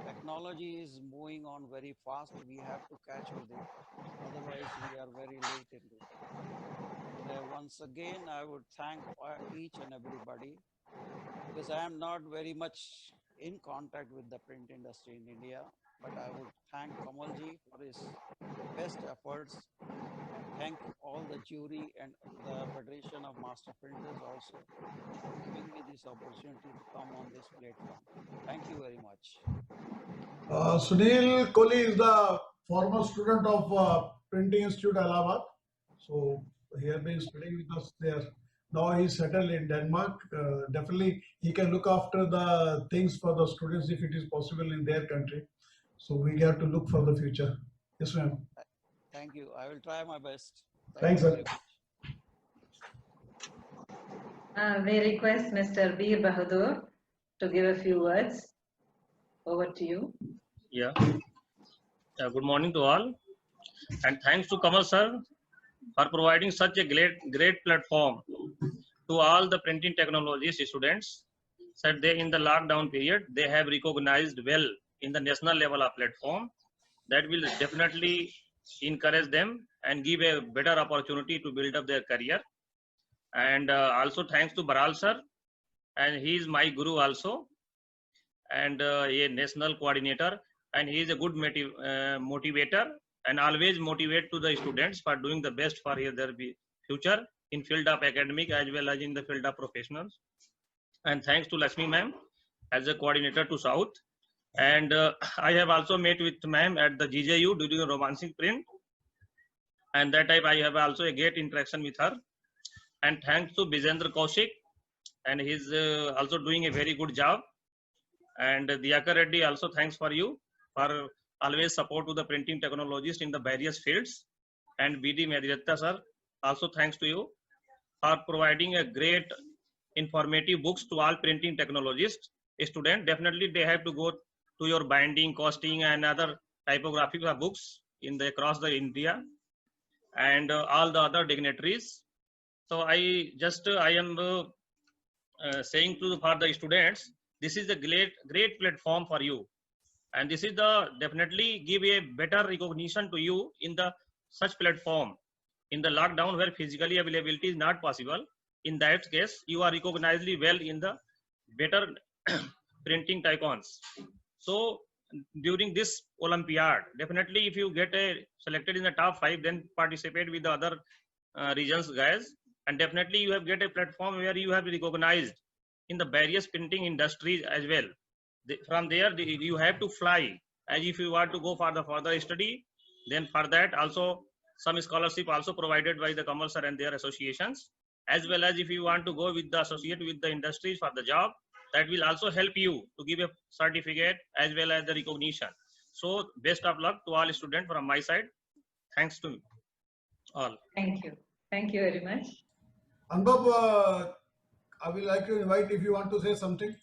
Technology is moving on very fast. We have to catch with it. Otherwise, we are very late in it. And once again, I would thank each and everybody because I am not very much in contact with the print industry in India. But I would thank Kamalji for his best efforts and thank all the jury and the Federation of Master Printers also for giving me this opportunity to come on this platform. Thank you very much. Sunil Kohli is the former student of Printing Institute Allahabad. So he has been studying with us there. Now he's settled in Denmark. Definitely he can look after the things for the students if it is possible in their country. So we have to look for the future. Yes, ma'am. Thank you. I will try my best. Thank Thanks, you sir. very much. We request Mr. Bir Bahadur to give a few words. Over to you. Yeah. Good morning to all, and thanks to Kamal sir for providing such a great platform to all the printing technologies students. Said they in the lockdown period they have recognized well in the national level of platform that will definitely encourage them and give a better opportunity to build up their career. And also thanks to Baral sir, and he is my guru also, and a national coordinator, and he is a good motivator and always motivate to the students for doing the best for their future in field of academic as well as in the field of professionals. And thanks to Lakshmi ma'am as a coordinator to South. And I have also met with ma'am at the GJU during the romancing print, and that time I have also a great interaction with her. And thanks to Bijendra Kaushik, and he's also doing a very good job. And Diyakar Reddy also thanks for you for always support to the printing technologists in the various fields. And BD Mediatta sir, also thanks to you for providing a great informative books to all printing technologists. Student, definitely they have to go to your binding, costing and other typographic books in the across the India, and all the other dignitaries. So I am saying for the students, this is a great platform for you, and this is the definitely give a better recognition to you in the such platform in the lockdown where physically availability is not possible. In that case you are recognized well in the better printing icons. So during this Olympiad, definitely if you get selected in the top 5, then participate with the other regions guys, and definitely you have get a platform where you have recognized in the various printing industries as well. From there you have to fly, and if you want to go for the further study, then for that also some scholarship also provided by the Kamal sir and their associations, as well as if you want to go with the associate with the industries for the job, that will also help you to give a certificate as well as the recognition. So best of luck to all students from my side. Thanks to all. Thank you. Thank you very much. Anubhav, I will like to invite if you want to say something.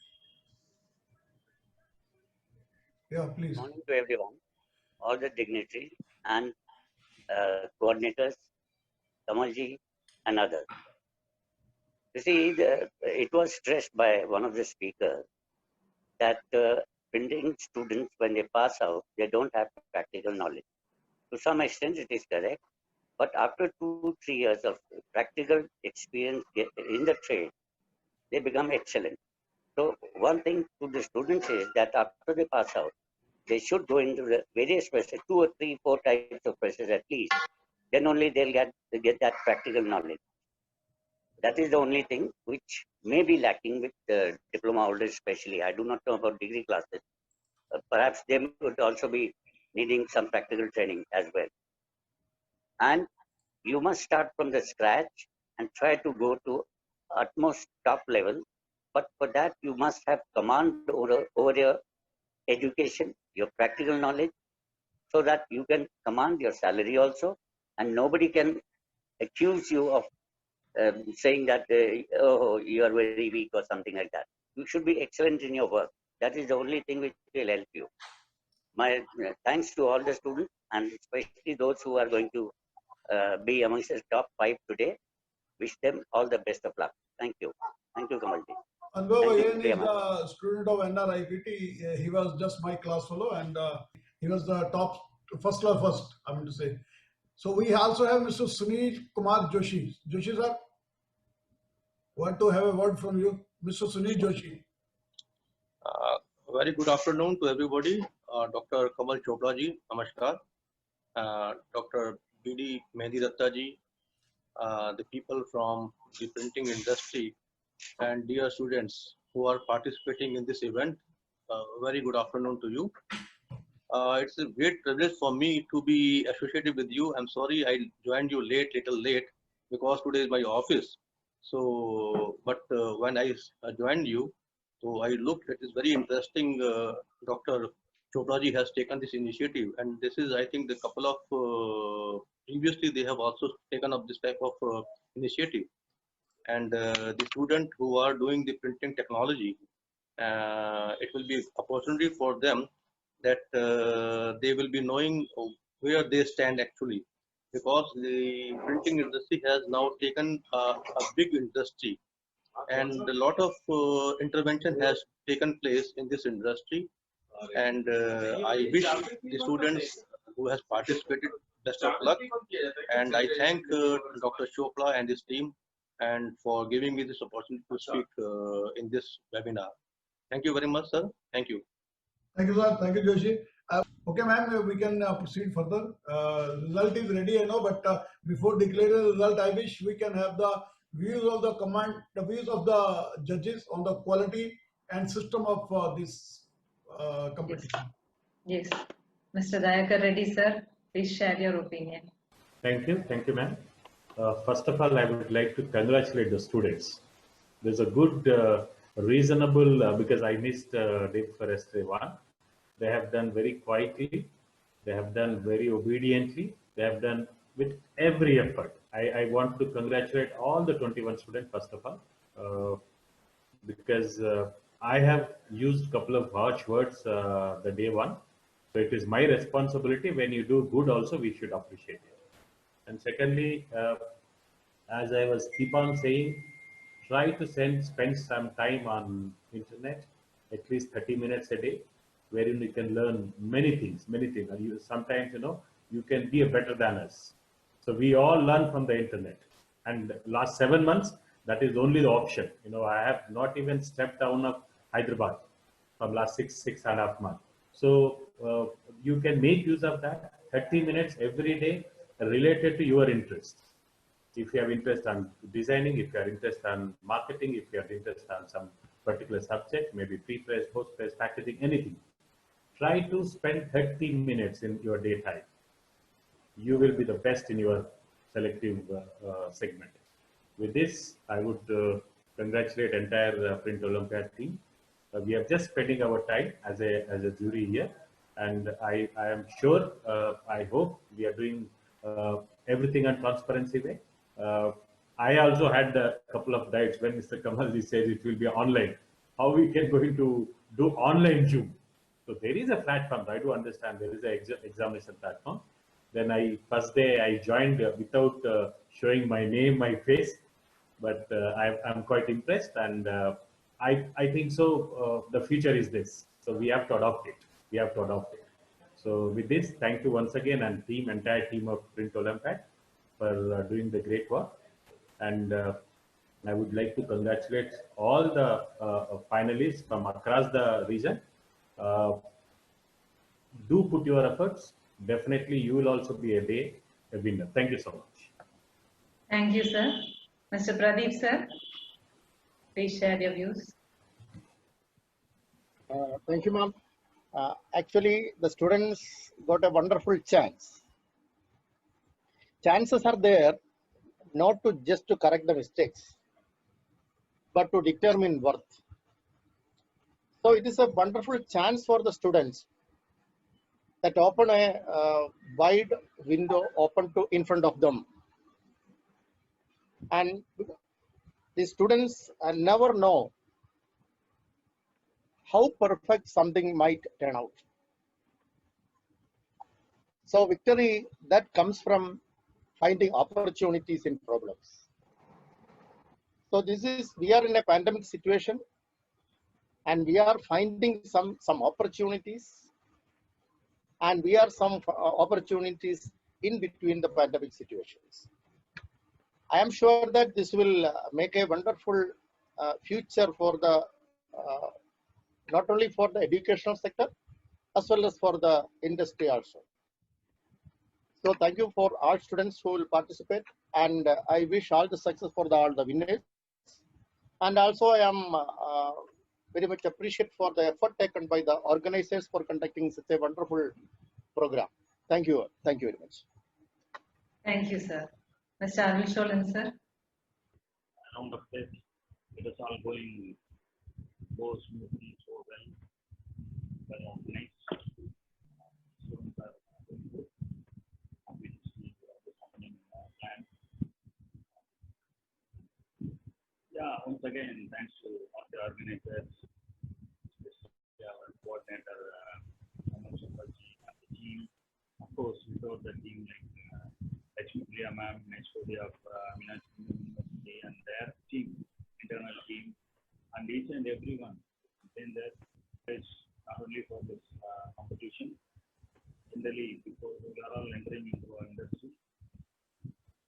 Yeah, please. Good morning to everyone, all the dignitaries and coordinators, Kamalji and others. You see, it was stressed by one of the speakers that printing students, when they pass out, they don't have practical knowledge. To some extent, it is correct. But after 2-3 years of practical experience in the trade, they become excellent. So one thing to the students is that after they pass out, they should go into the various presses, 2 or 3, 4 types of presses at least. Then only they'll get that practical knowledge. That is the only thing which may be lacking with the diploma holders especially. I do not know about degree classes. Perhaps they would also be needing some practical training as well. And you must start from the scratch and try to go to utmost top level. But for that, you must have command over your education, your practical knowledge, so that you can command your salary also, and nobody can accuse you of saying that oh, you are very weak or something like that. You should be excellent in your work. That is the only thing which will help you. My thanks to all the students, and especially those who are going to be amongst the top 5 today. Wish them all the best of luck. Thank you. Thank you, Kamalji. Anubhav Thank you, Ian is Priya ma'am. the student of NRIPT. He was just my class fellow, and he was the top first, I mean to say. So we also have Mr. Sunil Kumar Joshi. Joshi sir, want to have a word from you, Mr. Sunil Joshi. Very good afternoon to everybody. Dr. Kamal Chopra ji, namaskar. Dr. B.D. Mehdi Datta ji, the people from the printing industry, and dear students who are participating in this event, very good afternoon to you. It's a great privilege for me to be associated with you. I'm sorry I joined you little late, because today is my office. So, but when I joined you, so I looked, it is very interesting. Dr. Chopra ji has taken this initiative, and this is, I think, the couple of previously they have also taken up this type of initiative. And the student who are doing the printing technology, it will be opportunity for them that they will be knowing where they stand actually, because the printing industry has now taken a big industry, and a lot of intervention has taken place in this industry. And I wish the students who has participated best of luck, and I thank Dr. Chopra and his team and for giving me this opportunity to speak in this webinar. Thank you very much, sir. Thank you. Thank you, sir. Thank you, Joshi. Okay, ma'am, we can proceed further. Result is ready, I know, but before declaring the result, I wish we can have the views of the views of the judges on the quality and system of this competition. Yes. Mr. Dayakar Reddy, sir, please share your opinion. Thank you, ma'am. First of all, I would like to congratulate the students. There's a good, reasonable, because I missed day first day one. They have done very quietly. They have done very obediently. They have done with every effort. I want to congratulate all the 21 students, first of all, because I have used a couple of harsh words the day one. So it is my responsibility. When you do good also, we should appreciate it. And secondly, as I was keep on saying, try to spend some time on internet, at least 30 minutes a day, wherein you can learn many things. And sometimes, you can be a better than us. So we all learn from the internet. And last 7 months, that is only the option. I have not even stepped down of Hyderabad from last six and a half months. So you can make use of that 30 minutes every day related to your interest. If you have interest on designing, if you have interest on marketing, if you have interest on some particular subject, maybe pre-press, post-press, packaging, anything, try to spend 30 minutes in your daytime. You will be the best in your selective segment. With this, I would congratulate entire Print Olympiad team. We are just spending our time as a jury here, and I am sure, I hope we are doing everything on transparency way. I also had a couple of doubts when Mr. Kamalji says it will be online. How we can going to do online Zoom? So there is a platform. I do understand there is an examination platform. Then first day I joined without showing my name, my face, but I'm quite impressed, and I think so. The future is this, so we have to adopt it. So with this, thank you once again, and entire team of Print Olympiad for doing the great work. And I would like to congratulate all the finalists from across the region. Do put your efforts. Definitely, you will also be a winner. Thank you so much. Thank you, sir. Mr. Pradeep, sir, please share your views. Thank you, ma'am. Actually, the students got a wonderful chance. Chances are there not to just to correct the mistakes, but to determine worth. So it is a wonderful chance for the students that open a wide window open to in front of them. And the students never know how perfect something might turn out. So victory that comes from finding opportunities in problems. So we are in a pandemic situation, and we are finding some opportunities, and we are some opportunities in between the pandemic situations. I am sure that this will make a wonderful future for the not only for the educational sector as well as for the industry also. So thank you for all students who will participate, and I wish all the success for all the winners. And also I am very much appreciate for the effort taken by the organizers for conducting such a wonderful program. Thank you. Thank you very much. Thank you, sir. Mr. Arvind Sholan, sir. Round of test, it is all going so smoothly, so well. Nice. Students are doing good. We see what is happening in our plan. Yeah, once again, thanks to all the organizers, our coordinator, and the team. Of course, without the team like Lakshmi Priya ma'am, HOD of Meenakshi University, and their team, internal team, and each and everyone in there is not only for this competition, generally because we are all entering into our industry.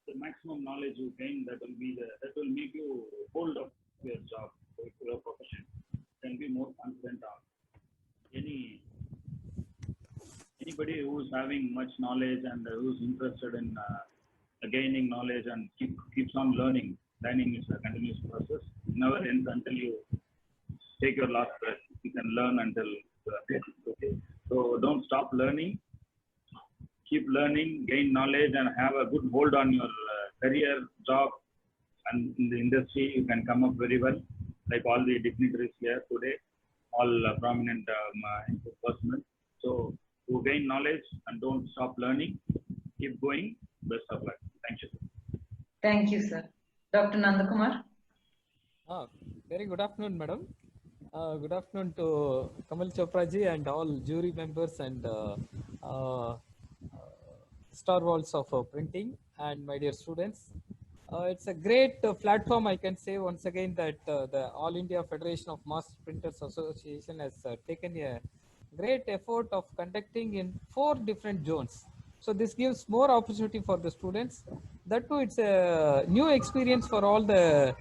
The maximum knowledge you gain, that will make you hold up your job, your profession. Can be more confident on anybody who is having much knowledge and who is interested in gaining knowledge and keeps on learning. Learning is a continuous process. It never ends until you take your last breath. You can learn until death. Okay. So don't stop learning. Keep learning, gain knowledge, and have a good hold on your career, job, and in the industry. You can come up very well, like all the dignitaries here today, all prominent personnel. So to gain knowledge and don't stop learning, keep going. Best of luck. Thank you. Thank you, sir. Dr. Nandakumar. Very good afternoon, madam. Good afternoon to Kamal Chopra ji and all jury members and star walls of printing, and my dear students. It's a great platform. I can say once again that the All India Federation of Mass Printers Association has taken a great effort of conducting in 4 different zones. So this gives more opportunity for the students. That too, it's a new experience for all the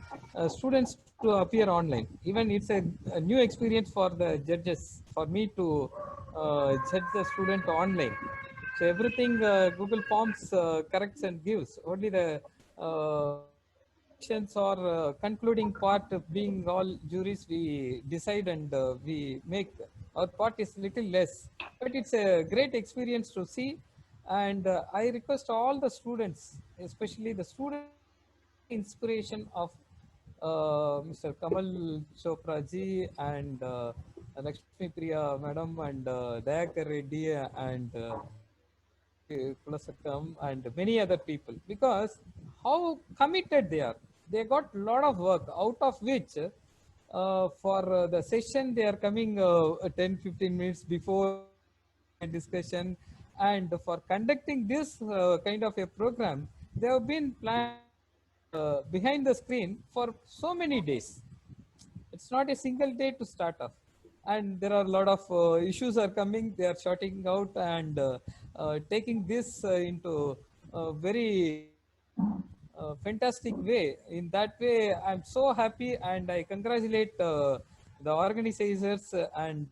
students to appear online. Even it's a new experience for the judges, for me to judge the student online. So everything Google Forms corrects and gives. Only the questions or concluding part of being all juries we decide and we make. Our part is little less, but it's a great experience to see. And I request all the students, especially the students, inspiration of Mr. Kamal Chopra ji and Lakshmi Priya madam and Dayakar Reddy and Kulasakam and many other people, because how committed they are. They got a lot of work, out of which for the session they are coming 10-15 minutes before a discussion, and for conducting this kind of a program they have been planned behind the screen for so many days. It's not a single day to start off, and there are a lot of issues are coming. They are sorting out and taking this into a very fantastic way. In that way, I'm so happy, and I congratulate the organizers and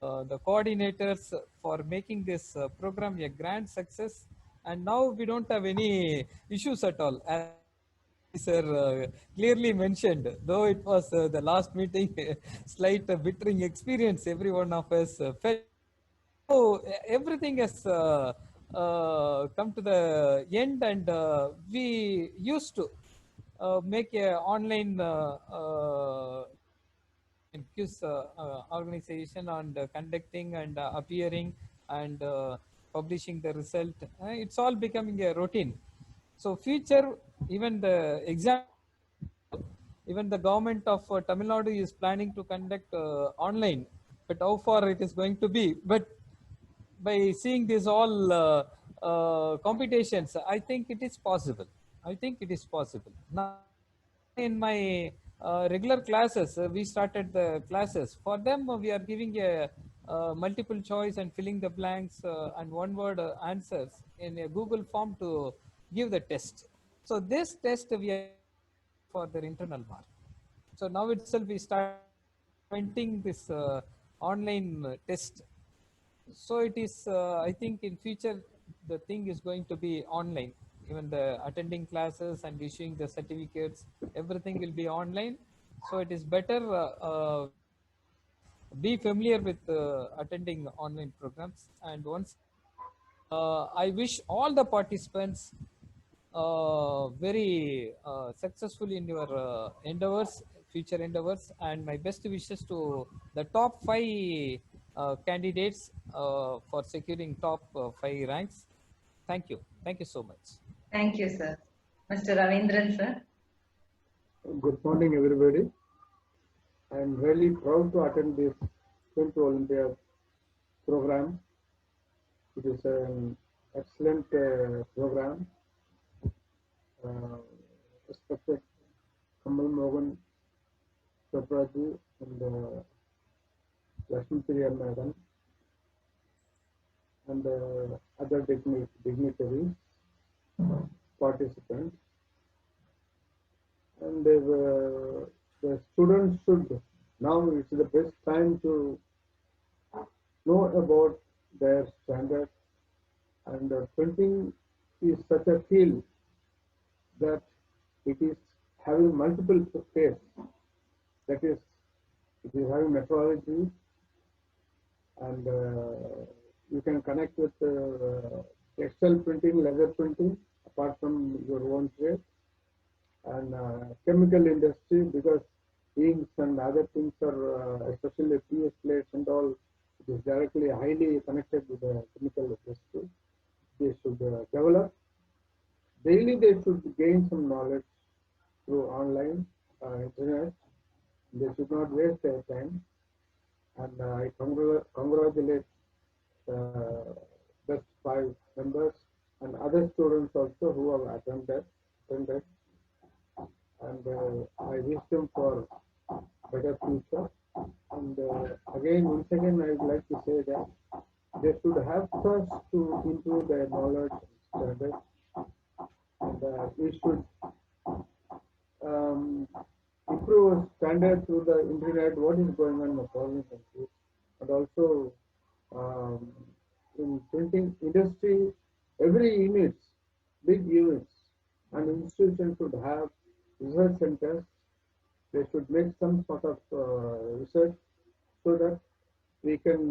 the coordinators for making this program a grand success. And now we don't have any issues at all, as sir clearly mentioned. Though it was the last meeting, slight bittering experience every one of us felt. So everything has come to the end, and we used to make a online quiz organization and conducting and appearing and publishing the result. It's all becoming a routine. So future, even the exam, even the government of Tamil Nadu is planning to conduct online, but how far it is going to be. But by seeing this all competitions, I think it is possible. I think it is possible. Now, in my regular classes, we started the classes. For them, we are giving a multiple choice and filling the blanks and one word answers in a Google form to give the test. So this test we are for their internal mark. So now itself we start implementing this online test. So it is, I think in future, the thing is going to be online. Even the attending classes and issuing the certificates, everything will be online. So it is better be familiar with attending online programs. And once I wish all the participants very successful in your endeavors, future endeavors, and my best wishes to the top 5 candidates for securing top 5 ranks. Thank you. Thank you so much. Thank you, sir. Mr. Ravindran, sir. Good morning, everybody. I am really proud to attend this Print Olympiad program. It is an excellent program. Respected Kamal Mohan Chopraji and Lakshmi Priya Madam and other dignitaries, participants. And the students should, now it's the best time to know about their standard, and printing is such a field that it is having multiple phases. That is, it is having metrology, and you can connect with textile printing, leather printing, apart from your own trade, and chemical industry, because inks and other things are, especially PS plates and all, it is directly highly connected with the chemical industry. They should develop. Daily they should gain some knowledge through online, internet. They should not waste their time. And I congratulate best 5 members and other students also who have attended. And I wish them for better future. And once again, I would like to say that they should have first to improve their knowledge standard. And we should improve standard through the internet, what is going on in the foreign countries. And also in printing industry, every units, big units and institutions should have research centers. They should make some sort of research so that we can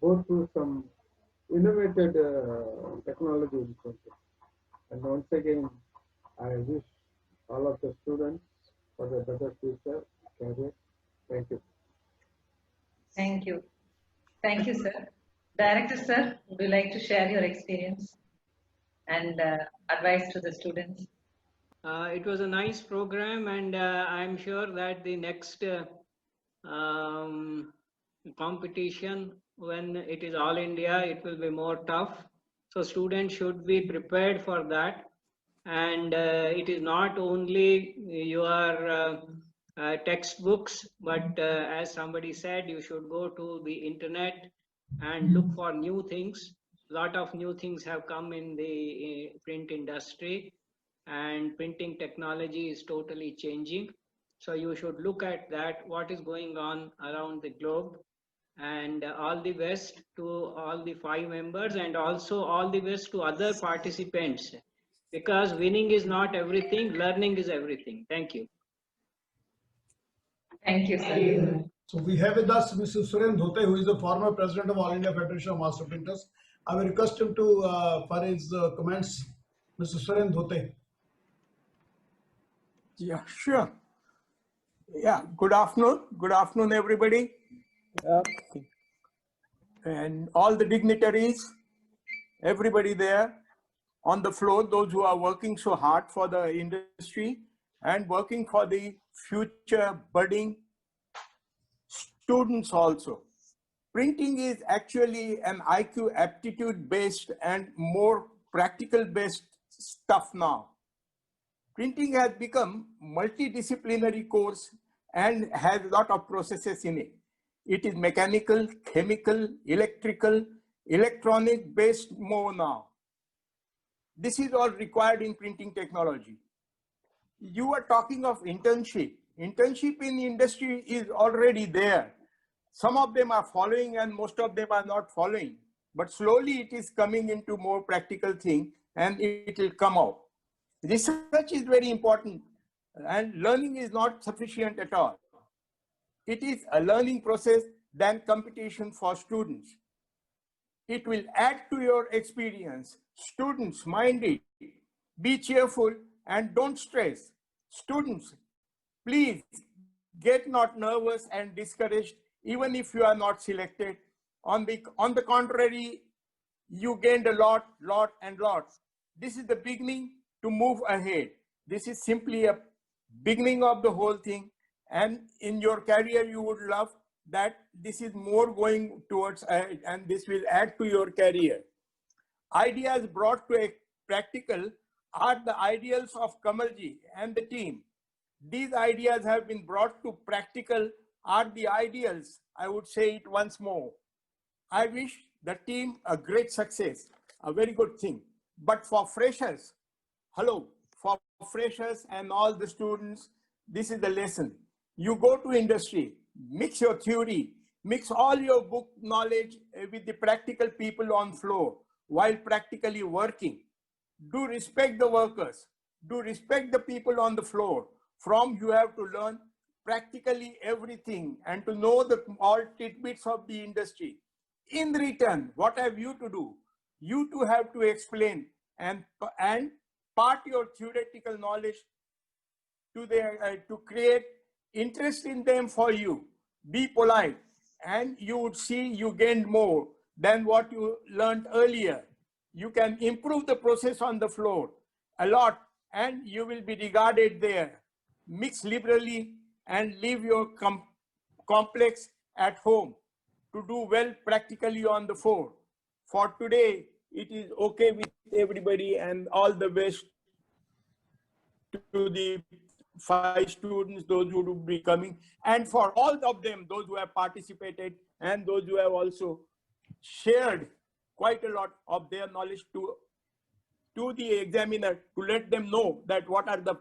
go through some innovative technology in printing. And once again, I wish all of the students for a better future career. Thank you. Thank you. Thank you, sir. Director, sir, would you like to share your experience and advice to the students? It was a nice program, and I'm sure that the next competition, when it is all India, it will be more tough. So students should be prepared for that. And it is not only your textbooks, but as somebody said, you should go to the internet and look for new things. A lot of new things have come in the print industry, and printing technology is totally changing. So you should look at that, what is going on around the globe. And all the best to all the 5 members, and also all the best to other participants, because winning is not everything, learning is everything. Thank you. Thank you, sir. So we have with us Mr. Suren Dhote, who is the former president of All India Federation of Master Printers. I will request him to for his comments. Mr. Suren Dhote. Yeah, sure. Yeah, good afternoon. Good afternoon, everybody. And all the dignitaries, everybody there on the floor, those who are working so hard for the industry and working for the future budding students also. Printing is actually an IQ aptitude based and more practical based stuff now. Printing has become multidisciplinary course and has a lot of processes in it. It is mechanical, chemical, electrical, electronic based more now. This is all required in printing technology. You are talking of internship. Internship in industry is already there. Some of them are following and most of them are not following. But slowly it is coming into more practical thing and it will come out. Research is very important and learning is not sufficient at all. It is a learning process than competition for students. It will add to your experience. Students, mind it, be cheerful and don't stress. Students, please get not nervous and discouraged even if you are not selected. On the contrary, you gained a lot. This is the beginning to move ahead. This is simply a beginning of the whole thing. And in your career, you would love that this is more going towards and this will add to your career. Ideas brought to a practical are the ideals of Kamalji and the team. These ideas have been brought to practical are the ideals. I would say it once more. I wish the team a great success, a very good thing. But for freshers, for freshers and all the students, this is the lesson. You go to industry, mix your theory, mix all your book knowledge with the practical people on floor while practically working. Do respect the workers, do respect the people on the floor. From you have to learn practically everything and to know the all tidbits of the industry. In return, what have you to do? You too have to explain and part your theoretical knowledge to create interest in them for you. Be polite and you would see you gained more than what you learned earlier. You can improve the process on the floor a lot and you will be regarded there. Mix liberally and leave your complex at home to do well practically on the floor. For today, it is okay with everybody and all the best to the 5 students, those who will be coming, and for all of them, those who have participated and those who have also shared quite a lot of their knowledge to the examiner to let them know that what are the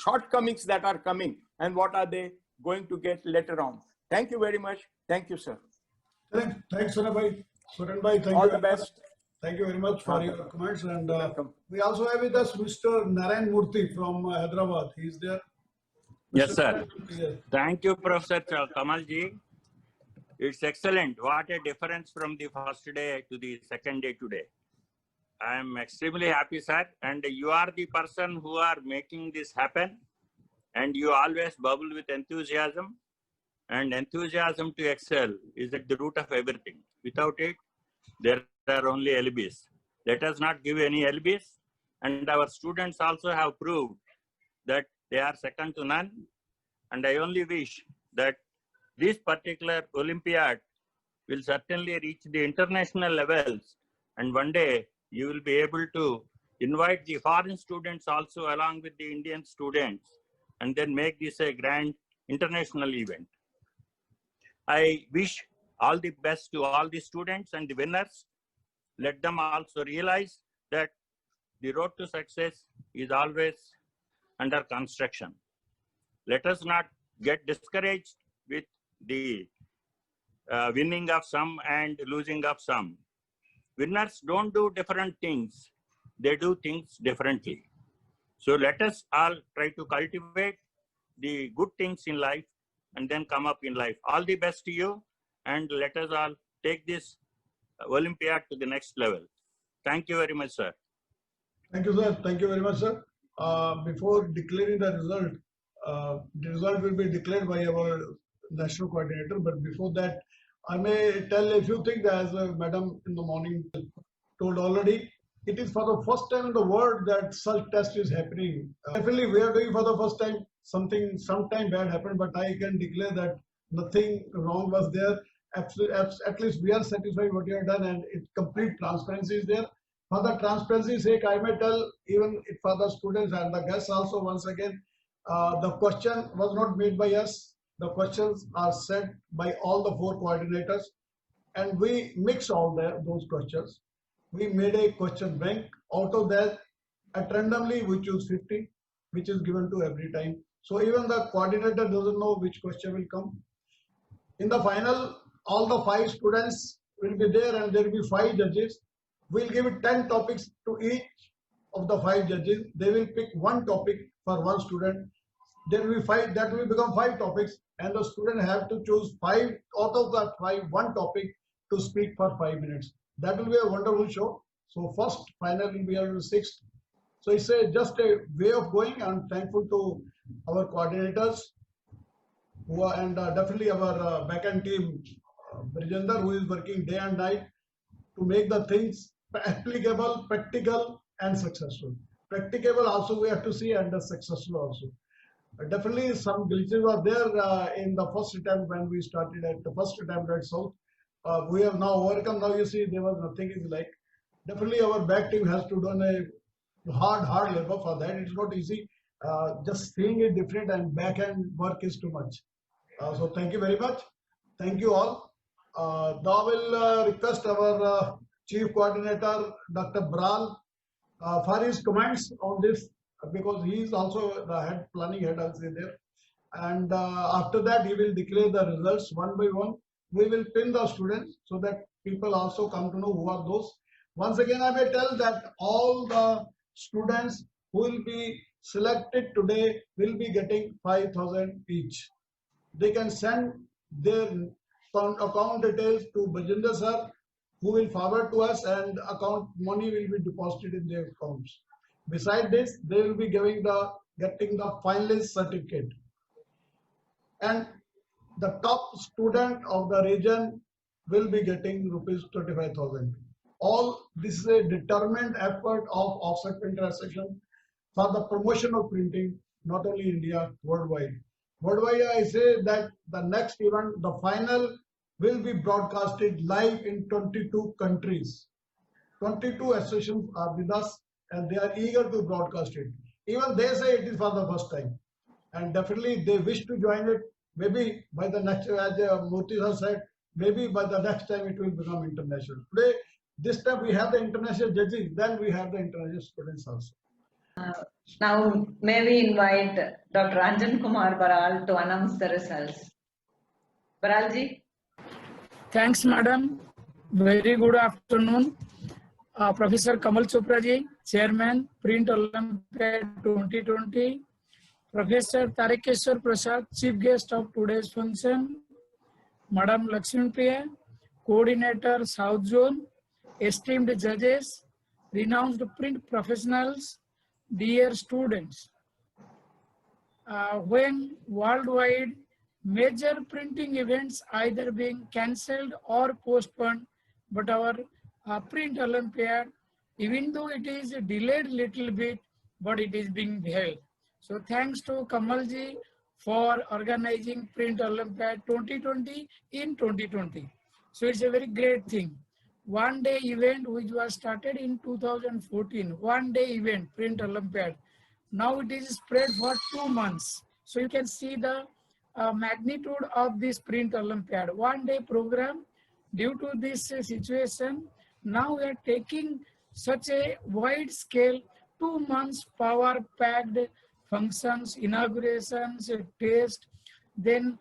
shortcomings that are coming and what are they going to get later on. Thank you very much. Thank you, sir. Thanks, Surenbhai. Surenbhai, thank all you the best. Thank you very much for your comments. And we also have with us Mr. Narayan Murthy from Hyderabad. He is there. Yes, Mr. sir. Yes. Thank you, Professor Kamalji. It's excellent. What a difference from the first day to the second day today. I am extremely happy, sir. And you are the person who are making this happen. And you always bubble with enthusiasm. And enthusiasm to excel is at the root of everything. Without it, there are only LBs. Let us not give any LBs. And our students also have proved that they are second to none. And I only wish that this particular Olympiad will certainly reach the international levels. And one day you will be able to invite the foreign students also along with the Indian students and then make this a grand international event. I wish all the best to all the students and the winners. Let them also realize that the road to success is always under construction. Let us not get discouraged with the winning of some and losing of some. Winners don't do different things. They do things differently. So let us all try to cultivate the good things in life and then come up in life. All the best to you, and let us all take this Olympiad to the next level. Thank you very much, sir. Thank you, sir. Thank you very much, sir. Before declaring the result will be declared by our national coordinator. But before that, I may tell a few things as Madam in the morning told already. It is for the first time in the world that such test is happening. Definitely, we are doing for the first time. Sometime bad happened, but I can declare that nothing wrong was there. at least we are satisfied what you have done, and it complete transparency is there. For the transparency sake, I may tell even for the students and the guests also once again, the question was not made by us. The questions are set by all the 4 coordinators, and we mix all those questions. We made a question bank. Out of that, at randomly we choose 50, which is given to every time. So even the coordinator doesn't know which question will come. In the final, all the 5 students will be there, and there will be 5 judges. We'll give 10 topics to each of the 5 judges. They will pick one topic for one student. There will be 5, that will become 5 topics, and the student have to choose 5 out of that 5, one topic to speak for 5 minutes. That will be a wonderful show. So first, final will be on the 6th. So it's just a way of going. I'm thankful to our coordinators who are, and definitely our backend team, Brijender, who is working day and night to make the things applicable, practical, and successful. Practicable also we have to see, and successful also. Definitely some glitches were there in the first attempt when we started at the first attempt at South. We have now overcome. Now you see there was nothing is like. Definitely our back team has to do a hard labor for that. It's not easy. Just seeing it different, and back end work is too much. So thank you very much. Thank you all. Now I will request our Chief Coordinator, Dr. Bral, for his comments on this, because he is also the planning head, I'll say there. And after that, he will declare the results one by one. We will pin the students so that people also come to know who are those. Once again, I may tell that all the students who will be selected today will be getting 5,000 each. They can send their account details to Bajendra sir, who will forward to us, and account money will be deposited in their accounts. Beside this, they will be getting the finalist certificate. And the top student of the region will be getting rupees 25,000. All this is a determined effort of Offset Printer Association for the promotion of printing, not only India, worldwide. Worldwide, I say that the next event, the final, will be broadcasted live in 22 countries. 22 associations are with us, and they are eager to broadcast it. Even they say it is for the first time, and definitely they wish to join it. Maybe by the next, as Murthy has said, maybe by the next time it will become international. Today, this time we have the international judges, then we have the international students also. Now, may we invite Dr. Anjan Kumar Baral to announce the results. Baralji. Thanks, madam. Very good afternoon. Professor Kamal Chopra ji, Chairman, Print Olympiad 2020. Professor Tarekeshwar Prasad, Chief Guest of today's function. Madam Lakshmi Priya, Coordinator, South Zone. Esteemed judges, renowned print professionals, dear students. When worldwide major printing events either being cancelled or postponed, but our Print Olympiad, even though it is delayed little bit, but it is being held. So thanks to Kamalji for organizing Print Olympiad 2020 in 2020. So it's a very great thing. One day event which was started in 2014, one day event, Print Olympiad. Now it is spread for 2 months. So you can see the magnitude of this Print Olympiad. One day program. Due to this situation, now we are taking such a wide scale, 2 months power packed functions, inaugurations, test, then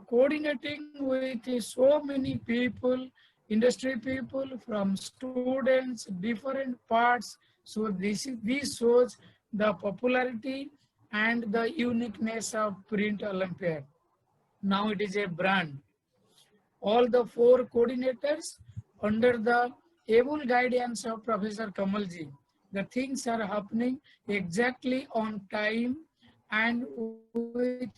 coordinating with so many people, industry people, from students, different parts. So this shows the popularity and the uniqueness of Print Olympiad. Now it is a brand. All the 4 coordinators under the able guidance of Professor Kamalji, the things are happening exactly on time and with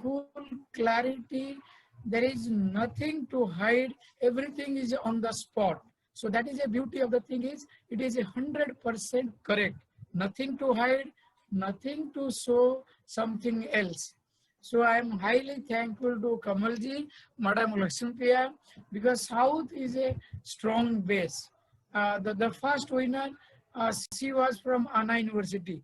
full clarity. There is nothing to hide. Everything is on the spot. So that is the beauty of the thing is, it is 100% correct. Nothing to hide, nothing to show something else. So I am highly thankful to Kamalji, Madam Lakshmipriya, because South is a strong base. The first winner, she was from Anna University,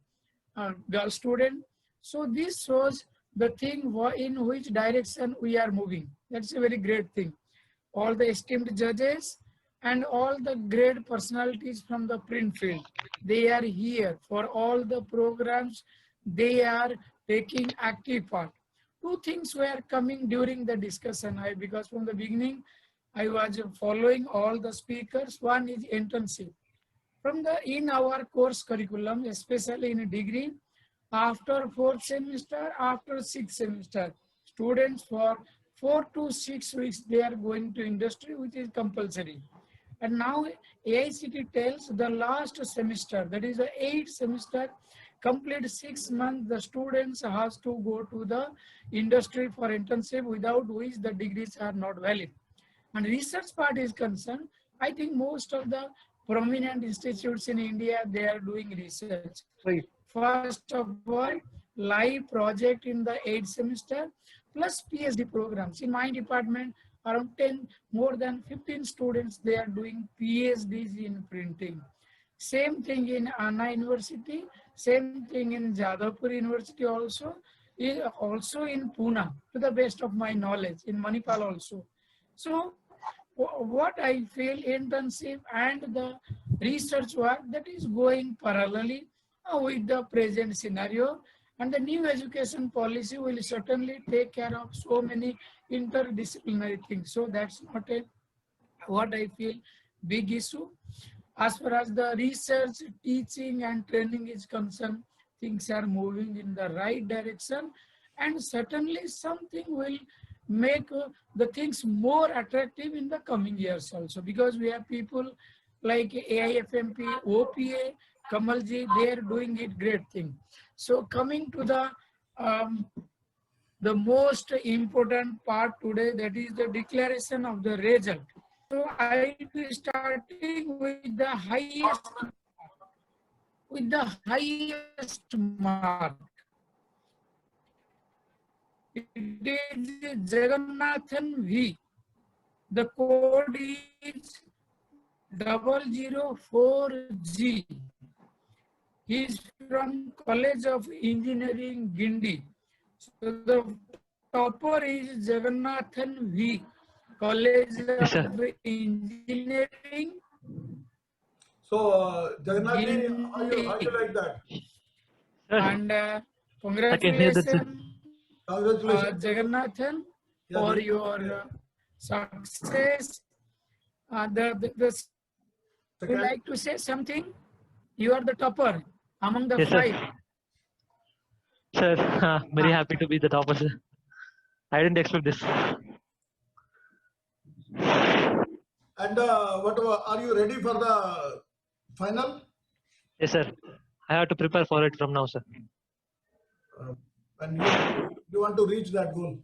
girl student. So this shows the thing in which direction we are moving. That's a very great thing. All the esteemed judges and all the great personalities from the print field, they are here for all the programs. They are taking active part. Two things were coming during the discussion, because from the beginning I was following all the speakers. One is internship. In our course curriculum, especially in a degree, after 4th semester, after 6th semester, students for 4 to 6 weeks, they are going to industry, which is compulsory. And now AICT tells the last semester, that is the 8th semester, complete 6 months, the students has to go to the industry for internship, without which the degrees are not valid. And research part is concerned, I think most of the prominent institutes in India, they are doing research. Right. First of all, live project in the 8th semester, plus PhD programs. In my department, around more than 15 students, they are doing PhDs in printing. Same thing in Anna University, same thing in Jadavpur University also in Pune, to the best of my knowledge, in Manipal also. So what I feel, internship and the research work, that is going parallelly with the present scenario, and the new education policy will certainly take care of so many interdisciplinary things. So that's not what I feel big issue. As far as the research, teaching and training is concerned, things are moving in the right direction, and certainly something will make the things more attractive in the coming years also, because we have people like AIFMP, OPA, Kamalji, they are doing it great thing. So coming to the most important part today, that is the declaration of the result. So I will be starting with the highest mark. It is Jagannathan V. The code is 004G. He is from College of Engineering, Gindi. So the topper is Jagannathan V. College Yes, sir. of Engineering. So, Jagannath ji, how you like that? Sir, And I can hear that, sir. congratulations, Jagannathan, Yeah, for this- your success. Would you like to say something? You are the topper among the Yes, sir. 5. Sir, very happy to be the topper, sir. I didn't expect this. And are you ready for the final? Yes, sir. I have to prepare for it from now, sir. And you want to reach that goal.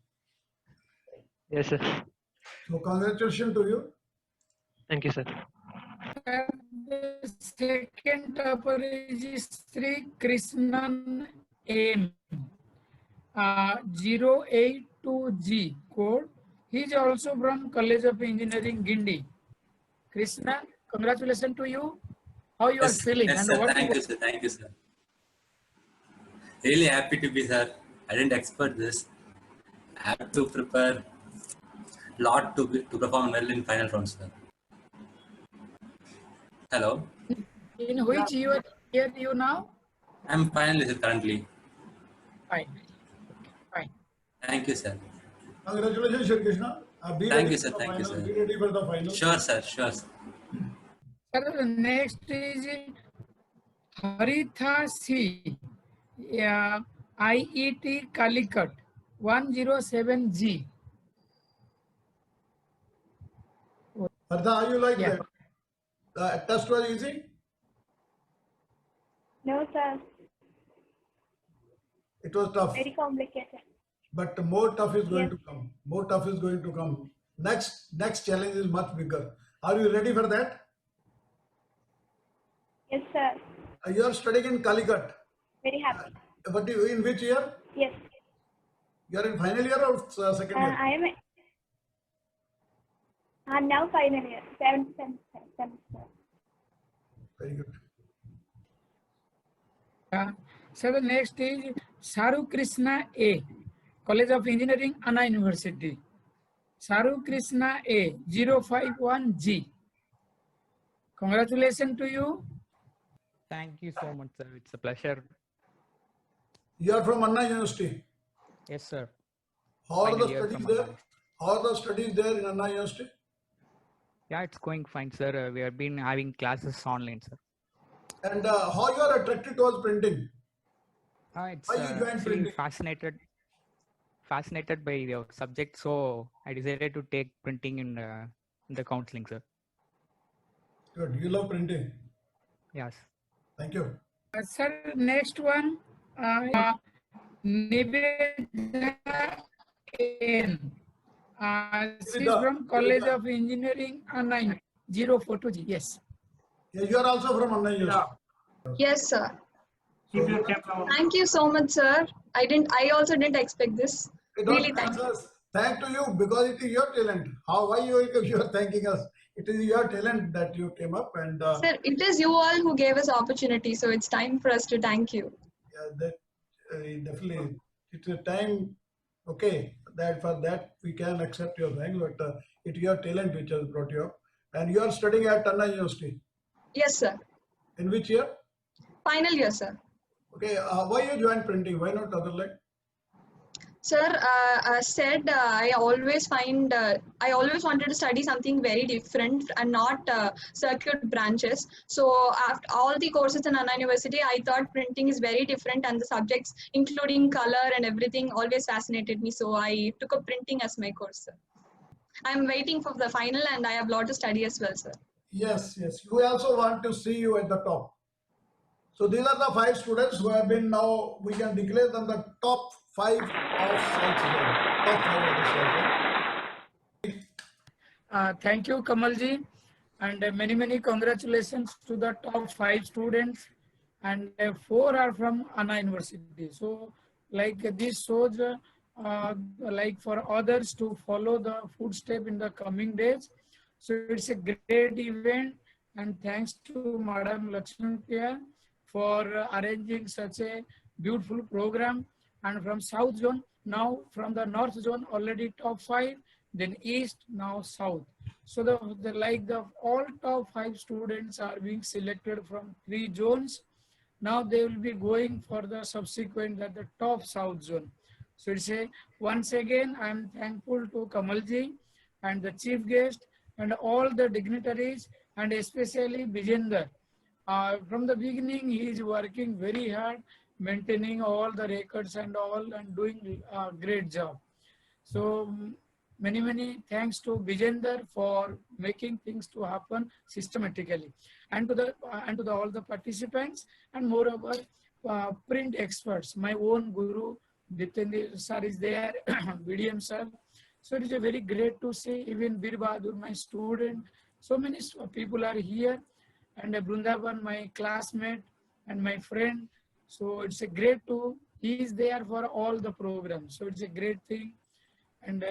Yes, sir. So congratulations to you. Thank you, sir. The second topper is Sri Krishnan M. 082G code. He is also from College of Engineering, Gindi. Krishna, congratulations to you. How you are feeling? Yes, And sir. what Thank you, sir. Thank you, sir. Really happy to be here. I didn't expect this. I have to prepare a lot to perform well in final round, sir. Hello. in which year you now? I'm finalist currently. Fine. Fine. Thank you, sir. Congratulations, Shri Krishna. Be Thank ready you, for sir. the Thank you, final. sir. Be ready for the final. Sure, sir. Sure, sir. Sir, next is Haritha C. IET Calicut 107G. Partha, how you like Yeah. that? The test was easy? No, sir. It was tough. Very complicated. But more tough is going Yes. to come. More tough is going to come. Next challenge is much bigger. Are you ready for that? Yes, sir. You are studying in Calicut. Very happy. In which year? Yes. You are in final year or second year? I am now final year, 7th semester. Very good. So the next is Saru Krishna A, College of Engineering, Anna University. Saru Krishna A, 051G. Congratulations to you. Thank you so much, sir. It's a pleasure. You are from Anna University. Yes, sir. How are Final the year studies from there? Anna. How are the studies there in Anna University? Yeah, it's going fine, sir. We have been having classes online, sir. And how you are attracted towards printing? It's Why you joined actually printing? fascinated by your subject, so I decided to take printing in the counseling, sir. Good. You love printing. Yes. Thank you. Sir, next one, Nivedha N. She's from College of Engineering, Anna, 042G. Yes. Yeah, you are also from Anna University. Yes, sir. Keep your camera on. Thank you so much, sir. I also didn't expect this. Really, thank you. Thank to you because it is your talent. Why you are thanking us? It is your talent that you came up and. Sir, it is you all who gave us opportunity, so it's time for us to thank you. Yeah, that definitely. It's a time. Okay, that for that we can accept your thanks, but it's your talent which has brought you up. And you are studying at Anna University. Yes, sir. In which year? Final year, sir. Okay, why you joined printing? Why not other line? Sir, I always wanted to study something very different and not circuit branches. So after all the courses in Anna University, I thought printing is very different and the subjects, including color and everything, always fascinated me. So I took up printing as my course, sir. I'm waiting for the final and I have a lot to study as well, sir. Yes, yes. We also want to see you at the top. So these are the 5 students who have been now, we can declare them the top 5 of South Zone. Top 5 of the South Zone. Thank you, Kamalji, and many congratulations to the top 5 students, and 4 are from Anna University. So, like this shows, like for others to follow the footstep in the coming days. So it's a great event, and thanks to Madam Lakshmi Priya for arranging such a beautiful program. And from South Zone, now from the North Zone, already top 5, then East, now South. So the all top 5 students are being selected from 3 zones. Now they will be going for the subsequent at the top South Zone. So it's once again, I am thankful to Kamalji and the chief guest and all the dignitaries and especially Bijender. From the beginning, he is working very hard, maintaining all the records and all, and doing a great job. So many thanks to Bijender for making things to happen systematically, and to the all the participants, and moreover print experts. My own guru Ditendra sir is there, BDM sir. So it is a very great to see even Bir Bahadur, my student. So many people are here, and Brundavan, my classmate and my friend. So it's a great to, he is there for all the programs. So it's a great thing. And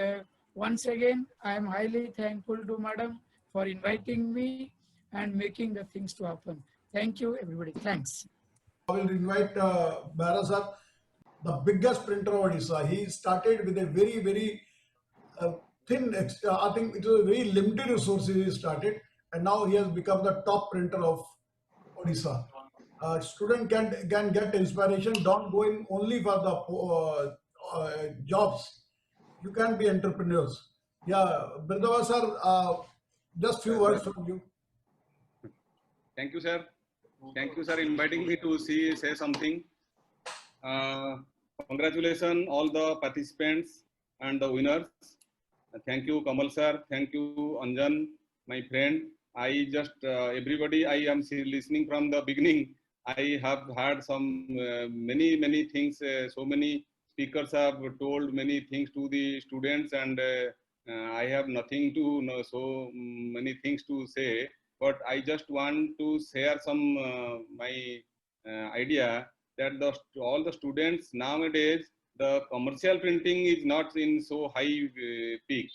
once again, I am highly thankful to Madam for inviting me and making the things to happen. Thank you, everybody. Thanks. I will invite Bara sir, the biggest printer of Odisha. He started with a very thin, I think it was a very limited resources he started, and now he has become the top printer of Odisha. Student can get inspiration. Don't go in only for the jobs. You can be entrepreneurs. Yeah, Brindava sir, just few words from you. Thank you, sir. Thank you, sir, inviting me to say something. Congratulations all the participants and the winners. Thank you, Kamal sir. Thank you, Anjan, my friend. I just everybody. I am listening from the beginning. I have heard some many things. So many speakers have told many things to the students, and I have nothing to know. So many things to say. But I just want to share some my idea that all the students nowadays the commercial printing is not in so high peak.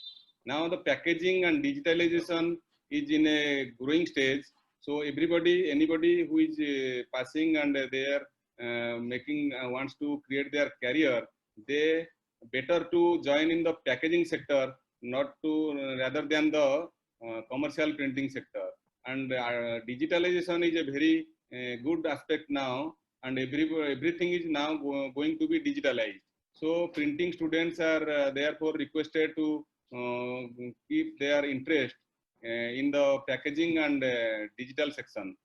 Now the packaging and digitalization is in a growing stage. So everybody, anybody who is passing and they are making wants to create their career, they better to join in the packaging sector, not to rather than the commercial printing sector. And digitalization is a very good aspect now, and everything is now going to be digitalized. So printing students are therefore requested to keep their interest in the packaging and digital section.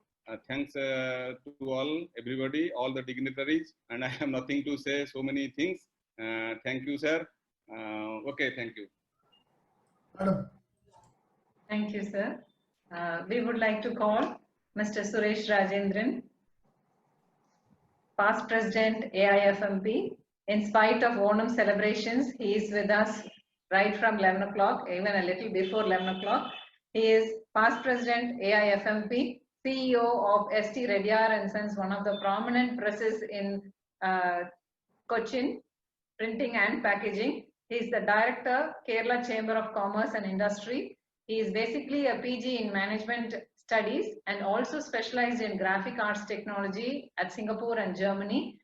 Thanks to all, everybody, all the dignitaries, and I have nothing to say, so many things. Thank you, sir. Okay, thank you. Madam. Thank you, sir. We would like to call Mr. Suresh Rajendran, past president AIFMP. In spite of Onam celebrations, he is with us right from 11 o'clock, even a little before 11 o'clock. He is past president AIFMP, CEO of ST Reddyar & Sons, one of the prominent presses in Cochin, printing and packaging. He is the director, Kerala Chamber of Commerce and Industry. He is basically a PG in management studies and also specialized in graphic arts technology at Singapore and Germany.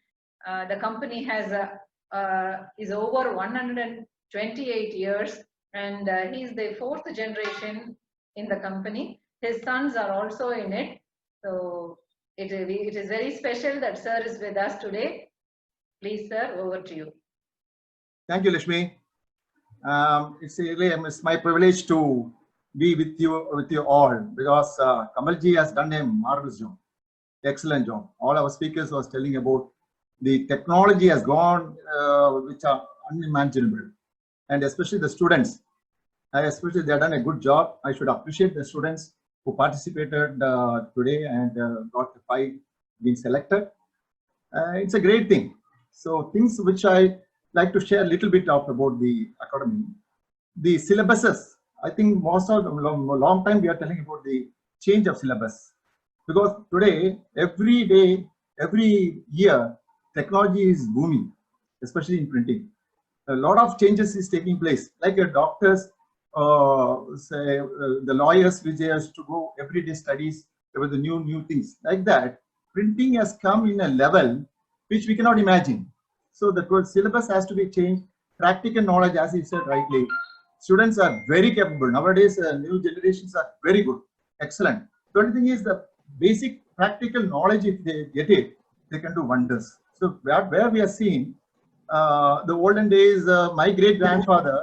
The company has is over 128 years, and he is the fourth generation in the company. His sons are also in it. So it is very special that sir is with us today. Please, sir, over to you. Thank you, Lakshmi. It's my privilege to be with you all, because Kamalji has done a marvelous job, excellent job. All our speakers was telling about the technology has gone, which are unimaginable, and especially the students. Especially they have done a good job. I should appreciate the students who participated today and got the 5 being selected. It's a great thing. So things which I like to share a little bit of about the academy. The syllabuses, I think most of the long time we are telling about the change of syllabus, because today, every day, every year, technology is booming, especially in printing. A lot of changes is taking place, like a doctors, the lawyers, which has to go everyday studies about the new things like that. Printing has come in a level which we cannot imagine. So the syllabus has to be changed. Practical knowledge, as you said rightly, students are very capable nowadays. New generations are very good, excellent. The only thing is the basic practical knowledge. If they get it, they can do wonders. So where we are seeing the olden days, my great grandfather,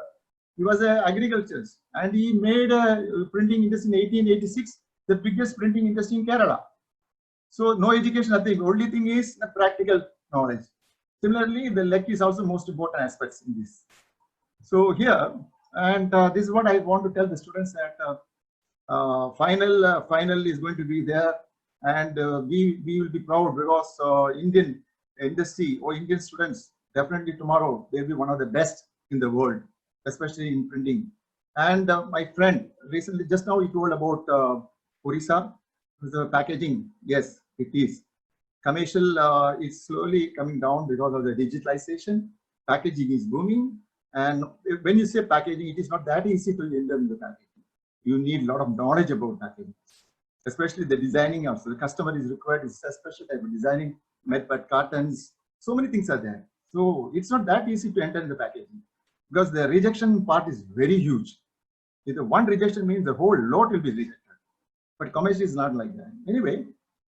he was an agriculturist, and he made a printing industry in 1886, the biggest printing industry in Kerala. So no education, nothing. Only thing is the practical knowledge. Similarly, the luck is also most important aspects in this. So here, and this is what I want to tell the students, that final is going to be there, and we will be proud, because Indian industry or Indian students definitely tomorrow they'll be one of the best in the world, especially in printing. And my friend recently, just now, he told about Orissa, the packaging. Yes, it is. Commercial is slowly coming down because of the digitalization. Packaging is booming, and when you say packaging, it is not that easy to enter in the packaging. You need a lot of knowledge about packaging, especially the designing. Also, the customer is required is a special type of designing, made by cartons. So many things are there. So it's not that easy to enter in the packaging, because the rejection part is very huge. If the one rejection means the whole lot will be rejected, but commercial is not like that. Anyway,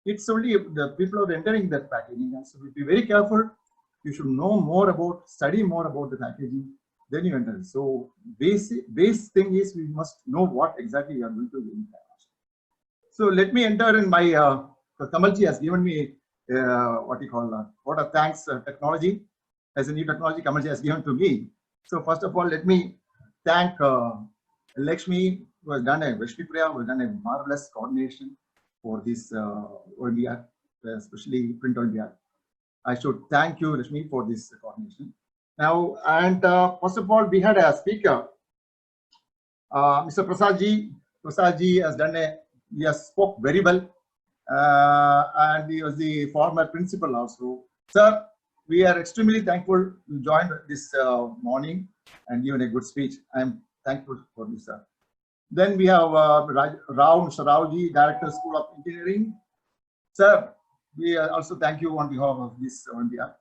it's only the people are entering that packaging, so be very careful. You should know more about, study more about the packaging, then you enter. So base thing is we must know what exactly you are going to do. So let me enter in my, Kamalji has given me what you call, what a thanks technology. As a new technology, Kamalji has given to me. So first of all, let me thank Lakshmi, who has done a marvelous coordination for this Olympiad, especially Print Olympiad. I should thank you, Lakshmi, for this coordination. Now, and first of all, we had a speaker, Mr. Prasadji. Prasadji has done he has spoke very well, and he was the former principal also. Sir, we are extremely thankful to join this morning and given a good speech. I am thankful for this, sir. Then we have Rao Sarauji, Director, School of Engineering. Sir, we also thank you on behalf of this Olympiad.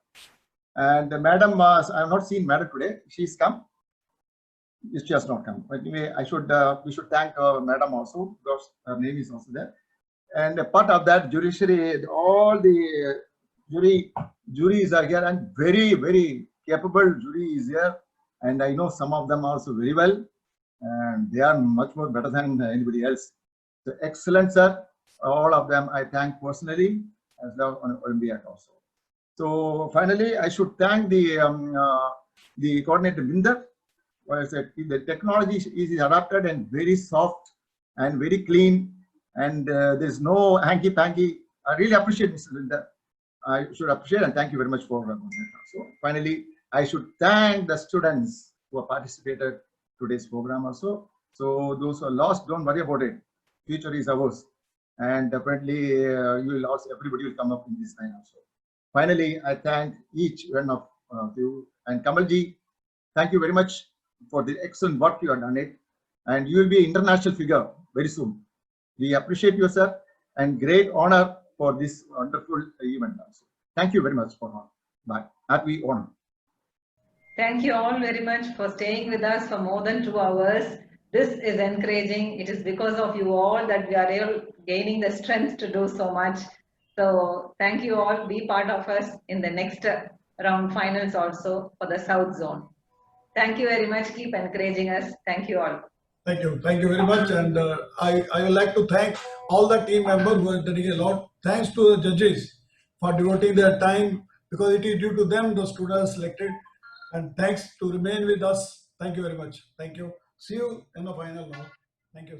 And Madam, I have not seen Madam today. She's come. She has not come. But anyway, we should thank Madam also, because her name is also there. And a part of that judiciary, all the juries are here, and very, very capable jury is here. And I know some of them also very well, and they are much more better than anybody else. So excellent, sir. All of them I thank personally, as well on Olympiad also. So finally, I should thank the coordinator Binder. What I said, the technology is adapted and very soft and very clean, and there's no hanky-panky. I really appreciate Mr. Binder. I should appreciate and thank you very much for that. So finally, I should thank the students who have participated today's program also. So those who are lost, don't worry about it. Future is ours, and definitely you will also, everybody will come up in this line also. Finally, I thank each one of you, and Kamalji, thank you very much for the excellent work you have done it, and you will be an international figure very soon. We appreciate you, sir, and great honor for this wonderful event also. Thank you very much for all. Bye. Happy honor. Thank you all very much for staying with us for more than 2 hours. This is encouraging. It is because of you all that we are gaining the strength to do so much. So thank you all. Be part of us in the next round finals also for the South Zone. Thank you very much. Keep encouraging us. Thank you all. Thank you. Thank you very much. And I would like to thank all the team members who are doing a lot. Thanks to the judges for devoting their time, because it is due to them the students selected. And thanks to remain with us. Thank you very much. Thank you. See you in the final now. Thank you.